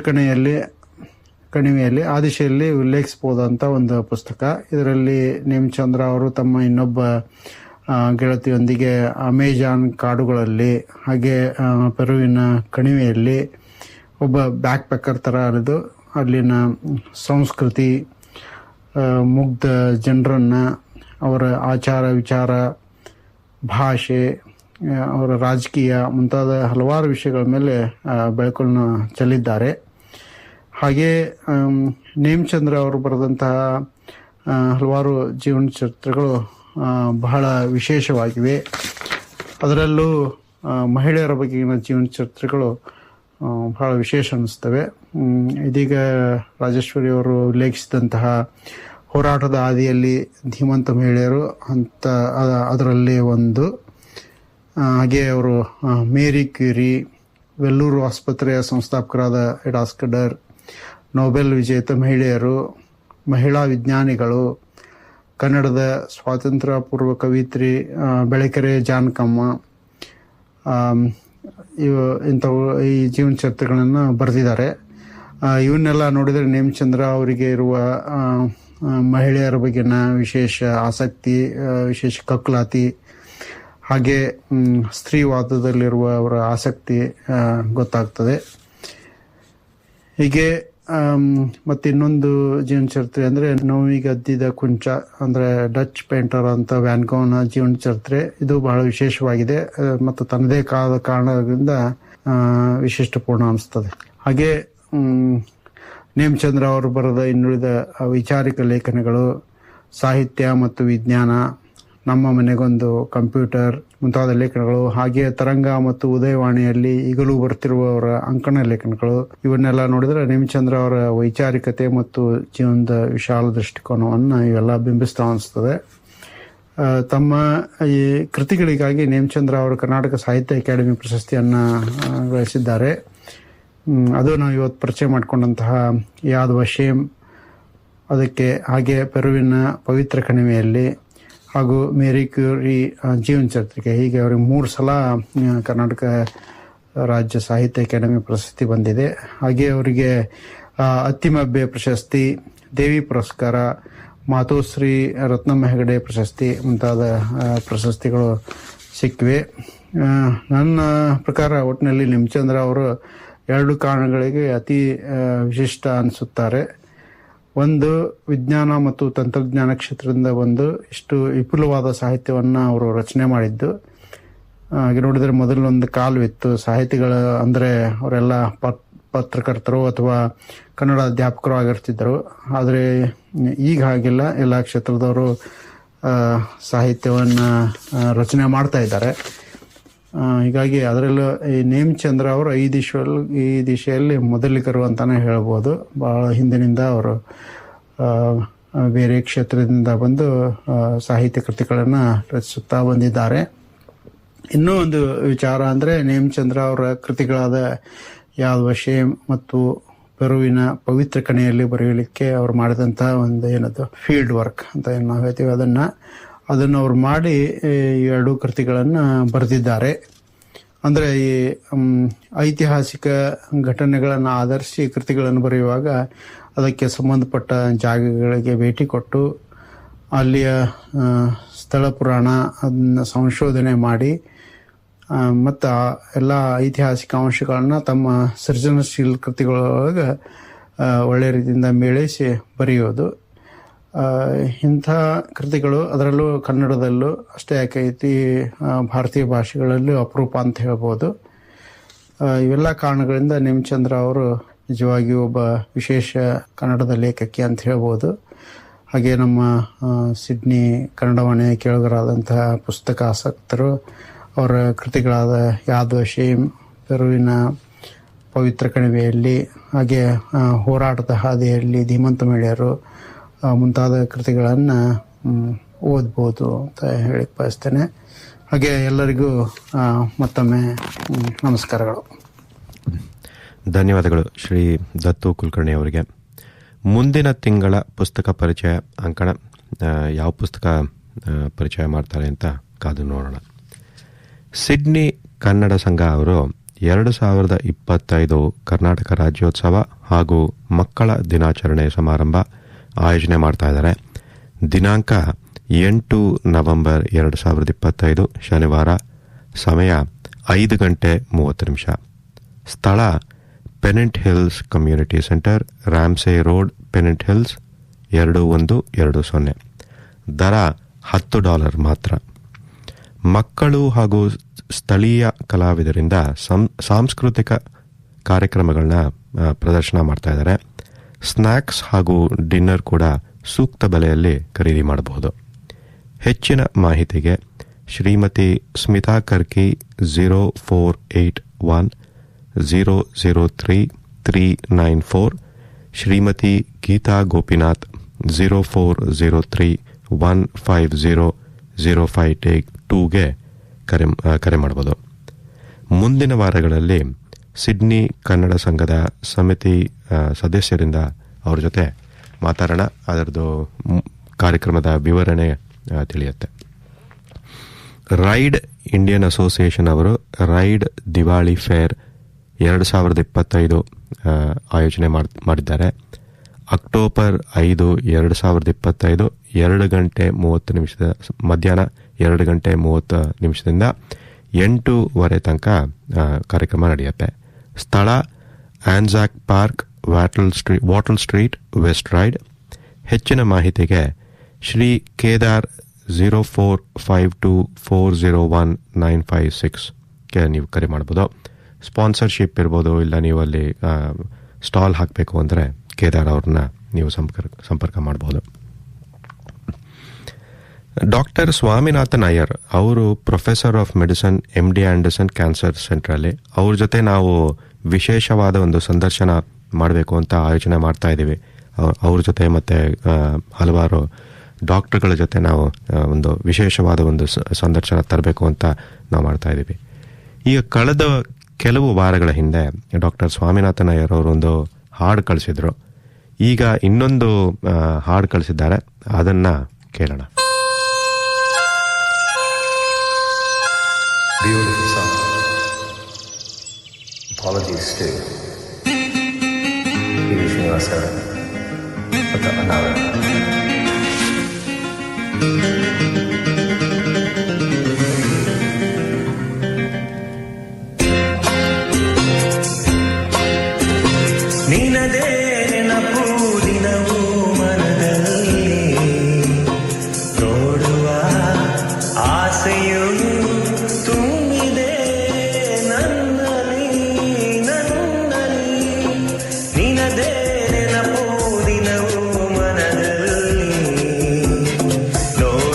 ಕಣಿವೆಯಲ್ಲಿ ಆದಿಶೆಯಲ್ಲಿ ಉಲ್ಲೇಖಿಸಬಹುದಂತ ಒಂದು ಪುಸ್ತಕ. ಇದರಲ್ಲಿ ನೇಮಚಂದ್ರ ಅವರು ತಮ್ಮ ಇನ್ನೊಬ್ಬ ಗೆಳತಿಯೊಂದಿಗೆ ಅಮೆಜಾನ್ ಕಾಡುಗಳಲ್ಲಿ ಹಾಗೆ ಪೆರುವಿನ ಕಣಿವೆಯಲ್ಲಿ ಒಬ್ಬ ಬ್ಯಾಕ್ ಪ್ಯಾಕರ್ ಥರ ಅರಿದು ಅಲ್ಲಿನ ಸಂಸ್ಕೃತಿ, ಮುಗ್ಧ ಜನರನ್ನು, ಅವರ ಆಚಾರ ವಿಚಾರ, ಭಾಷೆ ಅವರ ರಾಜಕೀಯ ಮುಂತಾದ ಹಲವಾರು ವಿಷಯಗಳ ಮೇಲೆ ಬೆಳಕನ್ನು ಚೆಲ್ಲಿದ್ದಾರೆ. ಹಾಗೆ ನೇಮಚಂದ್ರ ಅವರು ಬರೆದಂತಹ ಹಲವಾರು ಜೀವನ ಚರಿತ್ರೆಗಳು ಬಹಳ ವಿಶೇಷವಾಗಿವೆ. ಅದರಲ್ಲೂ ಮಹಿಳೆಯರ ಬಗೆಗಿನ ಜೀವನ ಚರಿತ್ರೆಗಳು ಬಹಳ ವಿಶೇಷ ಅನ್ನಿಸ್ತವೆ. ಇದೀಗ ರಾಜೇಶ್ವರಿ ಅವರು ಉಲ್ಲೇಖಿಸಿದಂತಹ ಹೋರಾಟದ ಹಾದಿಯಲ್ಲಿ ಧೀಮಂತ ಮಹಿಳೆಯರು ಅಂತ ಅದರಲ್ಲಿ ಒಂದು. ಹಾಗೆ ಅವರು ಮೇರಿ ಕ್ಯೂರಿ, ವೆಲ್ಲೂರು ಆಸ್ಪತ್ರೆಯ ಸಂಸ್ಥಾಪಕರಾದ ಎಡಾಸ್ಕಡರ್, ನೊಬೆಲ್ ವಿಜೇತ ಮಹಿಳೆಯರು, ಮಹಿಳಾ ವಿಜ್ಞಾನಿಗಳು, ಕನ್ನಡದ ಸ್ವಾತಂತ್ರ್ಯ ಪೂರ್ವ ಕವಿತ್ರಿ ಬೆಳಕೆರೆ ಜಾನಕಮ್ಮ, ಇಂಥವು ಈ ಜೀವನ ಚರಿತ್ರೆಗಳನ್ನು ಬರೆದಿದ್ದಾರೆ. ಇವನ್ನೆಲ್ಲ ನೋಡಿದರೆ ನೇಮಚಂದ್ರ ಅವರಿಗೆ ಇರುವ ಮಹಿಳೆಯರ ಬಗ್ಗೆನ ವಿಶೇಷ ಆಸಕ್ತಿ, ವಿಶೇಷ ಕಕ್ಕಲಾತಿ, ಹಾಗೆ ಸ್ತ್ರೀವಾದದಲ್ಲಿರುವ ಅವರ ಆಸಕ್ತಿ ಗೊತ್ತಾಗ್ತದೆ. ಹೀಗೆ ಮತ್ತೆ ಇನ್ನೊಂದು ಜೀವನ ಚರಿತ್ರೆ ಅಂದರೆ ನೋವಿಗದ್ದಿದ ಕುಂಚ, ಅಂದರೆ ಡಚ್ ಪೇಂಟರ್ ಅಂತ ವ್ಯಾನ್ ಗೋನ ಜೀವನ ಚರಿತ್ರೆ. ಇದು ಬಹಳ ವಿಶೇಷವಾಗಿದೆ ಮತ್ತು ತನ್ನದೇ ಕಾರಣದಿಂದ ವಿಶಿಷ್ಟಪೂರ್ಣ ಅನಿಸ್ತದೆ. ಹಾಗೆ ನೇಮಚಂದ್ರ ಅವರು ಬರೆದ ಇನ್ನುಳಿದ ವೈಚಾರಿಕ ಲೇಖನಗಳು, ಸಾಹಿತ್ಯ ಮತ್ತು ವಿಜ್ಞಾನ, ನಮ್ಮ ಮನೆಗೊಂದು ಕಂಪ್ಯೂಟರ್ ಮುಂತಾದ ಲೇಖನಗಳು, ಹಾಗೆ ತರಂಗ ಮತ್ತು ಉದಯವಾಣಿಯಲ್ಲಿ ಈಗಲೂ ಬರ್ತಿರುವ ಅವರ ಅಂಕಣ ಲೇಖನಗಳು, ಇವನ್ನೆಲ್ಲ ನೋಡಿದರೆ ನೇಮಚಂದ್ರ ಅವರ ವೈಚಾರಿಕತೆ ಮತ್ತು ಜೀವನದ ವಿಶಾಲ ದೃಷ್ಟಿಕೋನವನ್ನು ಇವೆಲ್ಲ ಬಿಂಬಿಸ್ತಾ ಅನಿಸ್ತದೆ. ತಮ್ಮ ಈ ಕೃತಿಗಳಿಗಾಗಿ ನೇಮಚಂದ್ರ ಅವರು ಕರ್ನಾಟಕ ಸಾಹಿತ್ಯ ಅಕಾಡೆಮಿ ಪ್ರಶಸ್ತಿಯನ್ನು ಗಳಿಸಿದ್ದಾರೆ. ಅದು ನಾವು ಇವತ್ತು ಪರಿಚಯ ಮಾಡಿಕೊಂಡಂತಹ ಯಾದ್ ವಶೇಮ್, ಅದಕ್ಕೆ ಹಾಗೆ ಪೆರುವಿನ ಪವಿತ್ರ ಕಣಿವೆಯಲ್ಲಿ, ಹಾಗೂ ಮೇರಿ ಕ್ಯೂರಿ ಜೀವನ ಚರಿತ್ರೆ. ಹೀಗೆ ಅವರಿಗೆ 3 ಸಲ ಕರ್ನಾಟಕ ರಾಜ್ಯ ಸಾಹಿತ್ಯ ಅಕಾಡೆಮಿ ಪ್ರಶಸ್ತಿ ಬಂದಿದೆ. ಹಾಗೆ ಅವರಿಗೆ ಅತ್ತಿಮಬ್ಬೆ ಪ್ರಶಸ್ತಿ, ದೇವಿ ಪುರಸ್ಕಾರ, ಮಾತೋಶ್ರೀ ರತ್ನಮ್ಮ ಹೆಗಡೆ ಪ್ರಶಸ್ತಿ ಮುಂತಾದ ಪ್ರಶಸ್ತಿಗಳು ಸಿಕ್ಕಿವೆ. ನನ್ನ ಪ್ರಕಾರ ಒಟ್ಟಿನಲ್ಲಿ ನೇಮಚಂದ್ರ ಅವರು 2 ಕಾರಣಗಳಿಗೆ ಅತಿ ವಿಶಿಷ್ಟ ಅನಿಸುತ್ತಾರೆ. ಒಂದು, ವಿಜ್ಞಾನ ಮತ್ತು ತಂತ್ರಜ್ಞಾನ ಕ್ಷೇತ್ರದಿಂದ ಬಂದು ಇಷ್ಟು ವಿಪುಲವಾದ ಸಾಹಿತ್ಯವನ್ನು ಅವರು ರಚನೆ ಮಾಡಿದ್ದು. ಹಾಗೆ ನೋಡಿದರೆ ಮೊದಲೊಂದು ಕಾಲವಿತ್ತು, ಸಾಹಿತಿಗಳು ಅಂದರೆ ಅವರೆಲ್ಲ ಪತ್ರಕರ್ತರು ಅಥವಾ ಕನ್ನಡ ಅಧ್ಯಾಪಕರು ಆಗಿರ್ತಿದ್ದರು. ಆದರೆ ಈಗ ಹಾಗಿಲ್ಲ, ಎಲ್ಲ ಕ್ಷೇತ್ರದವರು ಸಾಹಿತ್ಯವನ್ನು ರಚನೆ ಮಾಡ್ತಾ ಇದ್ದಾರೆ. ಹೀಗಾಗಿ ಅದರಲ್ಲೂ ಈ ನೇಮಚಂದ್ರ ಅವರು ಈ ದಿಶೆಯಲ್ಲಿ ಮೊದಲಿಗರು ಅಂತಾನೆ ಹೇಳ್ಬೋದು. ಬಹಳ ಹಿಂದಿನಿಂದ ಅವರು ಬೇರೆ ಕ್ಷೇತ್ರದಿಂದ ಬಂದು ಸಾಹಿತ್ಯ ಕೃತಿಗಳನ್ನು ರಚಿಸುತ್ತಾ ಬಂದಿದ್ದಾರೆ. ಇನ್ನೂ ಒಂದು ವಿಚಾರ ಅಂದರೆ ನೇಮಚಂದ್ರ ಅವರ ಕೃತಿಗಳಾದ ಯಾದ್ ವಶೇಮ್ ಮತ್ತು ಪೆರುವಿನ ಪವಿತ್ರ ಕಣಿಯಲ್ಲಿ ಬರೆಯಲಿಕ್ಕೆ ಅವರು ಮಾಡಿದಂಥ ಒಂದು ಏನದು ಫೀಲ್ಡ್ ವರ್ಕ್ ಅಂತ ಏನು ನಾವು ಹೇಳ್ತೀವಿ, ಅದನ್ನು ಅವರು ಮಾಡಿ 2 ಕೃತಿಗಳನ್ನು ಬರೆದಿದ್ದಾರೆ. ಅಂದರೆ ಈ ಐತಿಹಾಸಿಕ ಘಟನೆಗಳನ್ನು ಆಧರಿಸಿ ಕೃತಿಗಳನ್ನು ಬರೆಯುವಾಗ ಅದಕ್ಕೆ ಸಂಬಂಧಪಟ್ಟ ಜಾಗಗಳಿಗೆ ಭೇಟಿ ಕೊಟ್ಟು ಅಲ್ಲಿಯ ಸ್ಥಳ ಪುರಾಣ ಅದನ್ನು ಸಂಶೋಧನೆ ಮಾಡಿ ಮತ್ತು ಎಲ್ಲ ಐತಿಹಾಸಿಕ ಅಂಶಗಳನ್ನು ತಮ್ಮ ಸೃಜನಶೀಲ ಕೃತಿಗಳೊಳಗೆ ಒಳ್ಳೆಯ ರೀತಿಯಿಂದ ಮೇಳೈಸಿ ಬರೆಯೋದು. ಇಂಥ ಕೃತಿಗಳು ಅದರಲ್ಲೂ ಕನ್ನಡದಲ್ಲೂ ಅಷ್ಟೇ ಯಾಕೆ ಭಾರತೀಯ ಭಾಷೆಗಳಲ್ಲೂ ಅಪರೂಪ ಅಂತ ಹೇಳ್ಬೋದು. ಇವೆಲ್ಲ ಕಾರಣಗಳಿಂದ ನೇಮಚಂದ್ರ ಅವರು ನಿಜವಾಗಿಯೂ ಒಬ್ಬ ವಿಶೇಷ ಕನ್ನಡದ ಲೇಖಕಿ ಅಂತ ಹೇಳ್ಬೋದು. ಹಾಗೆ ನಮ್ಮ ಸಿಡ್ನಿ ಕನ್ನಡವಾಣಿ ಕೇಳುಗರಾದಂತಹ ಪುಸ್ತಕ ಆಸಕ್ತರು ಅವರ ಕೃತಿಗಳಾದ ಯಾದ್ ವಶೇಮ್, ಪೆರುವಿನ ಪವಿತ್ರ ಕಣಿವೆಯಲ್ಲಿ, ಹಾಗೆ ಹೋರಾಟದ ಹಾದಿಯಲ್ಲಿ, ಧೀಮಂತ ಮಹಿಳೆಯರು ಮುಂತಾದ ಕೃತಿಗಳನ್ನು ಓದ್ಬೋದು ಅಂತ ಹೇಳಿ ಬಯಸ್ತೇನೆ. ಹಾಗೆ ಎಲ್ಲರಿಗೂ ಮತ್ತೊಮ್ಮೆ ನಮಸ್ಕಾರಗಳು. ಧನ್ಯವಾದಗಳು ಶ್ರೀ ದತ್ತು ಕುಲಕರ್ಣಿ ಅವರಿಗೆ. ಮುಂದಿನ ತಿಂಗಳ ಪುಸ್ತಕ ಪರಿಚಯ ಅಂಕಣ ಯಾವ ಪುಸ್ತಕ ಪರಿಚಯ ಮಾಡ್ತಾರೆ ಅಂತ ಕಾದು ನೋಡೋಣ. ಸಿಡ್ನಿ ಕನ್ನಡ ಸಂಘ ಅವರು 2025 ಕರ್ನಾಟಕ ರಾಜ್ಯೋತ್ಸವ ಹಾಗೂ ಮಕ್ಕಳ ದಿನಾಚರಣೆ ಸಮಾರಂಭ ಆಯೋಜನೆ ಮಾಡ್ತಾ ಇದ್ದಾರೆ. ದಿನಾಂಕ 8 ನವೆಂಬರ್ 2025 ಶನಿವಾರ, ಸಮಯ 5:30. ಸ್ಥಳ ಪೆನೆಂಟ್ hills community centre, Ramsay road, ಪೆನೆಂಟ್ hills 2120. ದರ $10 ಮಾತ್ರ. ಮಕ್ಕಳು ಹಾಗೂ ಸ್ಥಳೀಯ ಕಲಾವಿದರಿಂದ ಸಾಂಸ್ಕೃತಿಕ ಕಾರ್ಯಕ್ರಮಗಳನ್ನ ಪ್ರದರ್ಶನ ಮಾಡ್ತಾ ಇದ್ದಾರೆ. ಸ್ನ್ಯಾಕ್ಸ್ ಹಾಗೂ ಡಿನ್ನರ್ ಕೂಡ ಸೂಕ್ತ ಬೆಲೆಯಲ್ಲಿ ಖರೀದಿ ಮಾಡಬಹುದು. ಹೆಚ್ಚಿನ ಮಾಹಿತಿಗೆ ಶ್ರೀಮತಿ ಸ್ಮಿತಾ ಕರ್ಕಿ 0481003394, ಶ್ರೀಮತಿ ಗೀತಾ ಗೋಪಿನಾಥ್ 0403150052ಗೆ ಕರೆ ಮಾಡಬಹುದು. ಮುಂದಿನ ವಾರಗಳಲ್ಲಿ ಸಿಡ್ನಿ ಕನ್ನಡ ಸಂಘದ ಸಮಿತಿ ಸದಸ್ಯರಿಂದ ಅವ್ರ ಜೊತೆ ಮಾತಾಡೋಣ. ಅದರದ್ದು ಕಾರ್ಯಕ್ರಮದ ವಿವರಣೆ ತಿಳಿಯುತ್ತೆ. ರೈಡ್ ಇಂಡಿಯನ್ ಅಸೋಸಿಯೇಷನ್ ಅವರು ರೈಡ್ ದಿವಾಳಿ ಫೇರ್ 2025 ಆಯೋಜನೆ ಮಾಡಿದ್ದಾರೆ. ಅಕ್ಟೋಬರ್ 5, 2025 2:30 ಮಧ್ಯಾಹ್ನ 2:30 8:00 ತನಕ ಕಾರ್ಯಕ್ರಮ ನಡೆಯುತ್ತೆ. ಸ್ಥಳ ಆನ್ಸಾಕ್ ಪಾರ್ಕ್, ವಾಟಲ್ ಸ್ಟ್ರೀಟ್, ವೆಸ್ಟ್ ರೈಡ್. ಹೆಚ್ಚಿನ ಮಾಹಿತಿಗೆ ಶ್ರೀ ಕೇದಾರ್ 0452401956ಗೆ ನೀವು ಕರೆ ಮಾಡ್ಬೋದು. ಸ್ಪಾನ್ಸರ್ಶಿಪ್ ಇರ್ಬೋದು, ಇಲ್ಲ ನೀವು ಅಲ್ಲಿ ಸ್ಟಾಲ್ ಹಾಕಬೇಕು ಅಂದರೆ ಕೇದಾರ್ ಅವ್ರನ್ನ ನೀವು ಸಂಪರ್ಕ ಮಾಡಬಹುದು. ಡಾಕ್ಟರ್ ಸ್ವಾಮಿನಾಥನ್ ಅಯ್ಯರ್ ಅವರು professor of medicine MD Anderson cancer ಸೆಂಟ್ರಲ್ಲಿ ಅವ್ರ ಜೊತೆ ನಾವು ವಿಶೇಷವಾದ ಒಂದು ಸಂದರ್ಶನ ಮಾಡಬೇಕು ಅಂತ ಆಯೋಜನೆ ಮಾಡ್ತಾ ಇದ್ದೀವಿ. ಅವ್ರ ಜೊತೆ ಮತ್ತೆ ಹಲವಾರು ಡಾಕ್ಟರ್ಗಳ ಜೊತೆ ನಾವು ಒಂದು ವಿಶೇಷವಾದ ಒಂದು ಸಂದರ್ಶನ ತರಬೇಕು ಅಂತ ನಾವು ಮಾಡ್ತಾ ಇದ್ದೀವಿ. ಈಗ ಕಳೆದ ಕೆಲವು ವಾರಗಳ ಹಿಂದೆ ಡಾಕ್ಟರ್ ಸ್ವಾಮಿನಾಥನ್ ಅಯ್ಯರ್ ಅವರು ಒಂದು ಹಾಡು ಕಳಿಸಿದ್ರು. ಈಗ ಇನ್ನೊಂದು ಹಾಡು ಕಳಿಸಿದ್ದಾರೆ, ಅದನ್ನ ಕೇಳೋಣ. Beautiful song. Apologies to P. Srinivasa for the another. ನಿನದೇ ನೆನಪು ದಿನವೂ ಮನದಲ್ಲಿ ನೋಡುವ ಆಸೆಯು ತುಂಬಿದೆ ನನ್ನಲ್ಲಿ. ನಿನದೇ ನೆನಪು ದಿನವೂ ಮನದಲ್ಲಿ ನೋಡುವ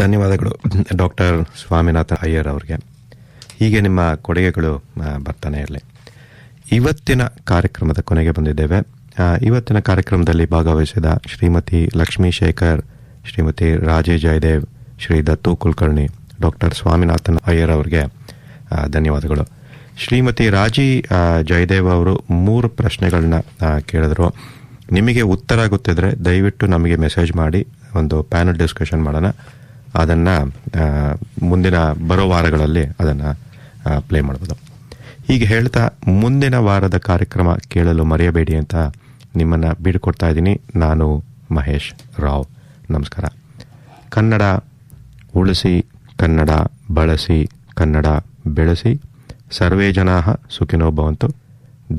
ಧನ್ಯವಾದಗಳು ಡಾಕ್ಟರ್ ಸ್ವಾಮಿನಾಥನ್ ಅಯ್ಯರ್ ಅವರಿಗೆ. ಹೀಗೆ ನಿಮ್ಮ ಕೊಡುಗೆಗಳು ಬರ್ತಾನೆ ಇರಲಿ. ಇವತ್ತಿನ ಕಾರ್ಯಕ್ರಮದ ಕೊನೆಗೆ ಬಂದಿದ್ದೇವೆ. ಇವತ್ತಿನ ಕಾರ್ಯಕ್ರಮದಲ್ಲಿ ಭಾಗವಹಿಸಿದ ಶ್ರೀಮತಿ ಲಕ್ಷ್ಮೀ ಶೇಖರ್, ಶ್ರೀಮತಿ ರಾಜೇ ಜಯದೇವ್, ಶ್ರೀ ದತ್ತು ಕುಲಕರ್ಣಿ, ಡಾಕ್ಟರ್ ಸ್ವಾಮಿನಾಥನ್ ಅಯ್ಯರ್ ಅವರಿಗೆ ಧನ್ಯವಾದಗಳು. ಶ್ರೀಮತಿ ರಾಜಿ ಜಯದೇವ್ ಅವರು 3 ಪ್ರಶ್ನೆಗಳನ್ನ ಕೇಳಿದ್ರು. ನಿಮಗೆ ಉತ್ತರ ಗೊತ್ತಿದ್ರೆ ದಯವಿಟ್ಟು ನಮಗೆ ಮೆಸೇಜ್ ಮಾಡಿ, ಒಂದು ಪ್ಯಾನಲ್ ಡಿಸ್ಕಷನ್ ಮಾಡೋಣ. ಅದನ್ನು ಮುಂದಿನ ಬರೋ ವಾರಗಳಲ್ಲಿ ಅದನ್ನು ಪ್ಲೇ ಮಾಡ್ಬೋದು. ಹೀಗೆ ಹೇಳ್ತಾ ಮುಂದಿನ ವಾರದ ಕಾರ್ಯಕ್ರಮ ಕೇಳಲು ಮರೆಯಬೇಡಿ ಅಂತ ನಿಮ್ಮನ್ನು ಬೀಳ್ಕೊಡ್ತಾ ಇದ್ದೀನಿ. ನಾನು ಮಹೇಶ್ ರಾವ್. ನಮಸ್ಕಾರ. ಕನ್ನಡ ಉಳಿಸಿ, ಕನ್ನಡ ಬಳಸಿ, ಕನ್ನಡ ಬೆಳೆಸಿ. ಸರ್ವೇ ಜನಾಃ ಸುಖಿನೋ ಭವಂತು.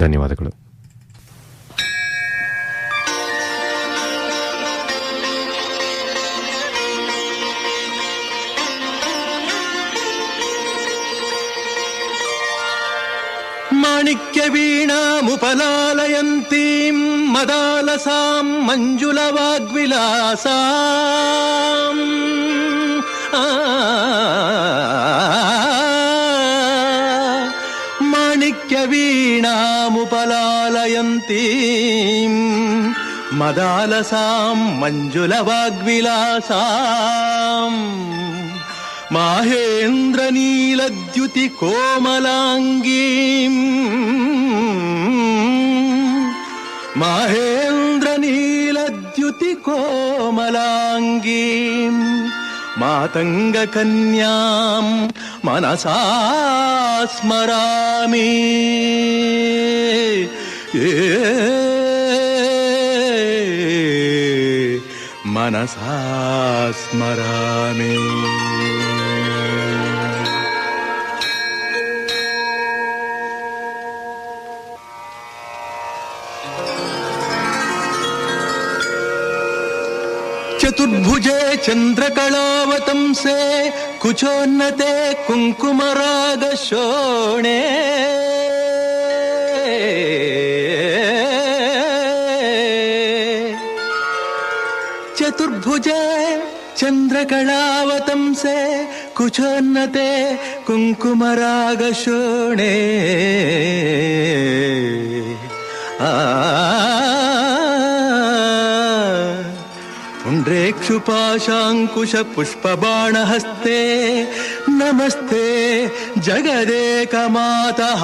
ಧನ್ಯವಾದಗಳು. ಮಾಣಿಕ್ಯ ವೀಣಾಮುಪಲಾಲಯಂತೀಂ ಮದಾಲಸಾಂ ಮಂಜುಳವಾಗ್ವಿಲಾಸಾಂ ಮಾಣಿಕ್ಯ ವೀಣಾಮುಪಲಾಲಯಂತೀಂ ಮದಾಲಸಾಂ ಮಂಜುಳವಾಗ್ವಿಲಾಸಾಂ ಮಾಹೇಂದ್ರ ನೀಲದ್ಯುತಿ ಕೋಮಲಾಂಗೀಂ ಮಾಹೇಂದ್ರ ನೀಲದ್ಯುತಿ ಕೋಮಲಾಂಗೀಂ ಮಾತಂಗ ಕನ್ಯಾಂ ಮನಸಾ ಸ್ಮರಾಮಿ ಮನಸಾ ಸ್ಮರಾಮಿ. ಚತುರ್ಭುಜೆ ಚಂದ್ರಕಳಾವತಂಸೆ ಕುಚೋನ್ನತೆ ಕುಂಕುಮರಾಗ ಶೋಣೆ ಚತುರ್ಭುಜೆ ಚಂದ್ರಕಳಾವತಂಸೆ ಕುಚೋನ್ನತೆ ಕುಂಕುಮರಾಗ ಶೋಣೆ पुण्ड्रेक्षुपाशाङ्कुश पुष्पबाणहस्ते नमस्ते जगदेकमातः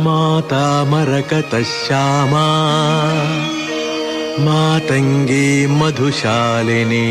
माता मरकतश्यामा मातंगी मधुशालिनी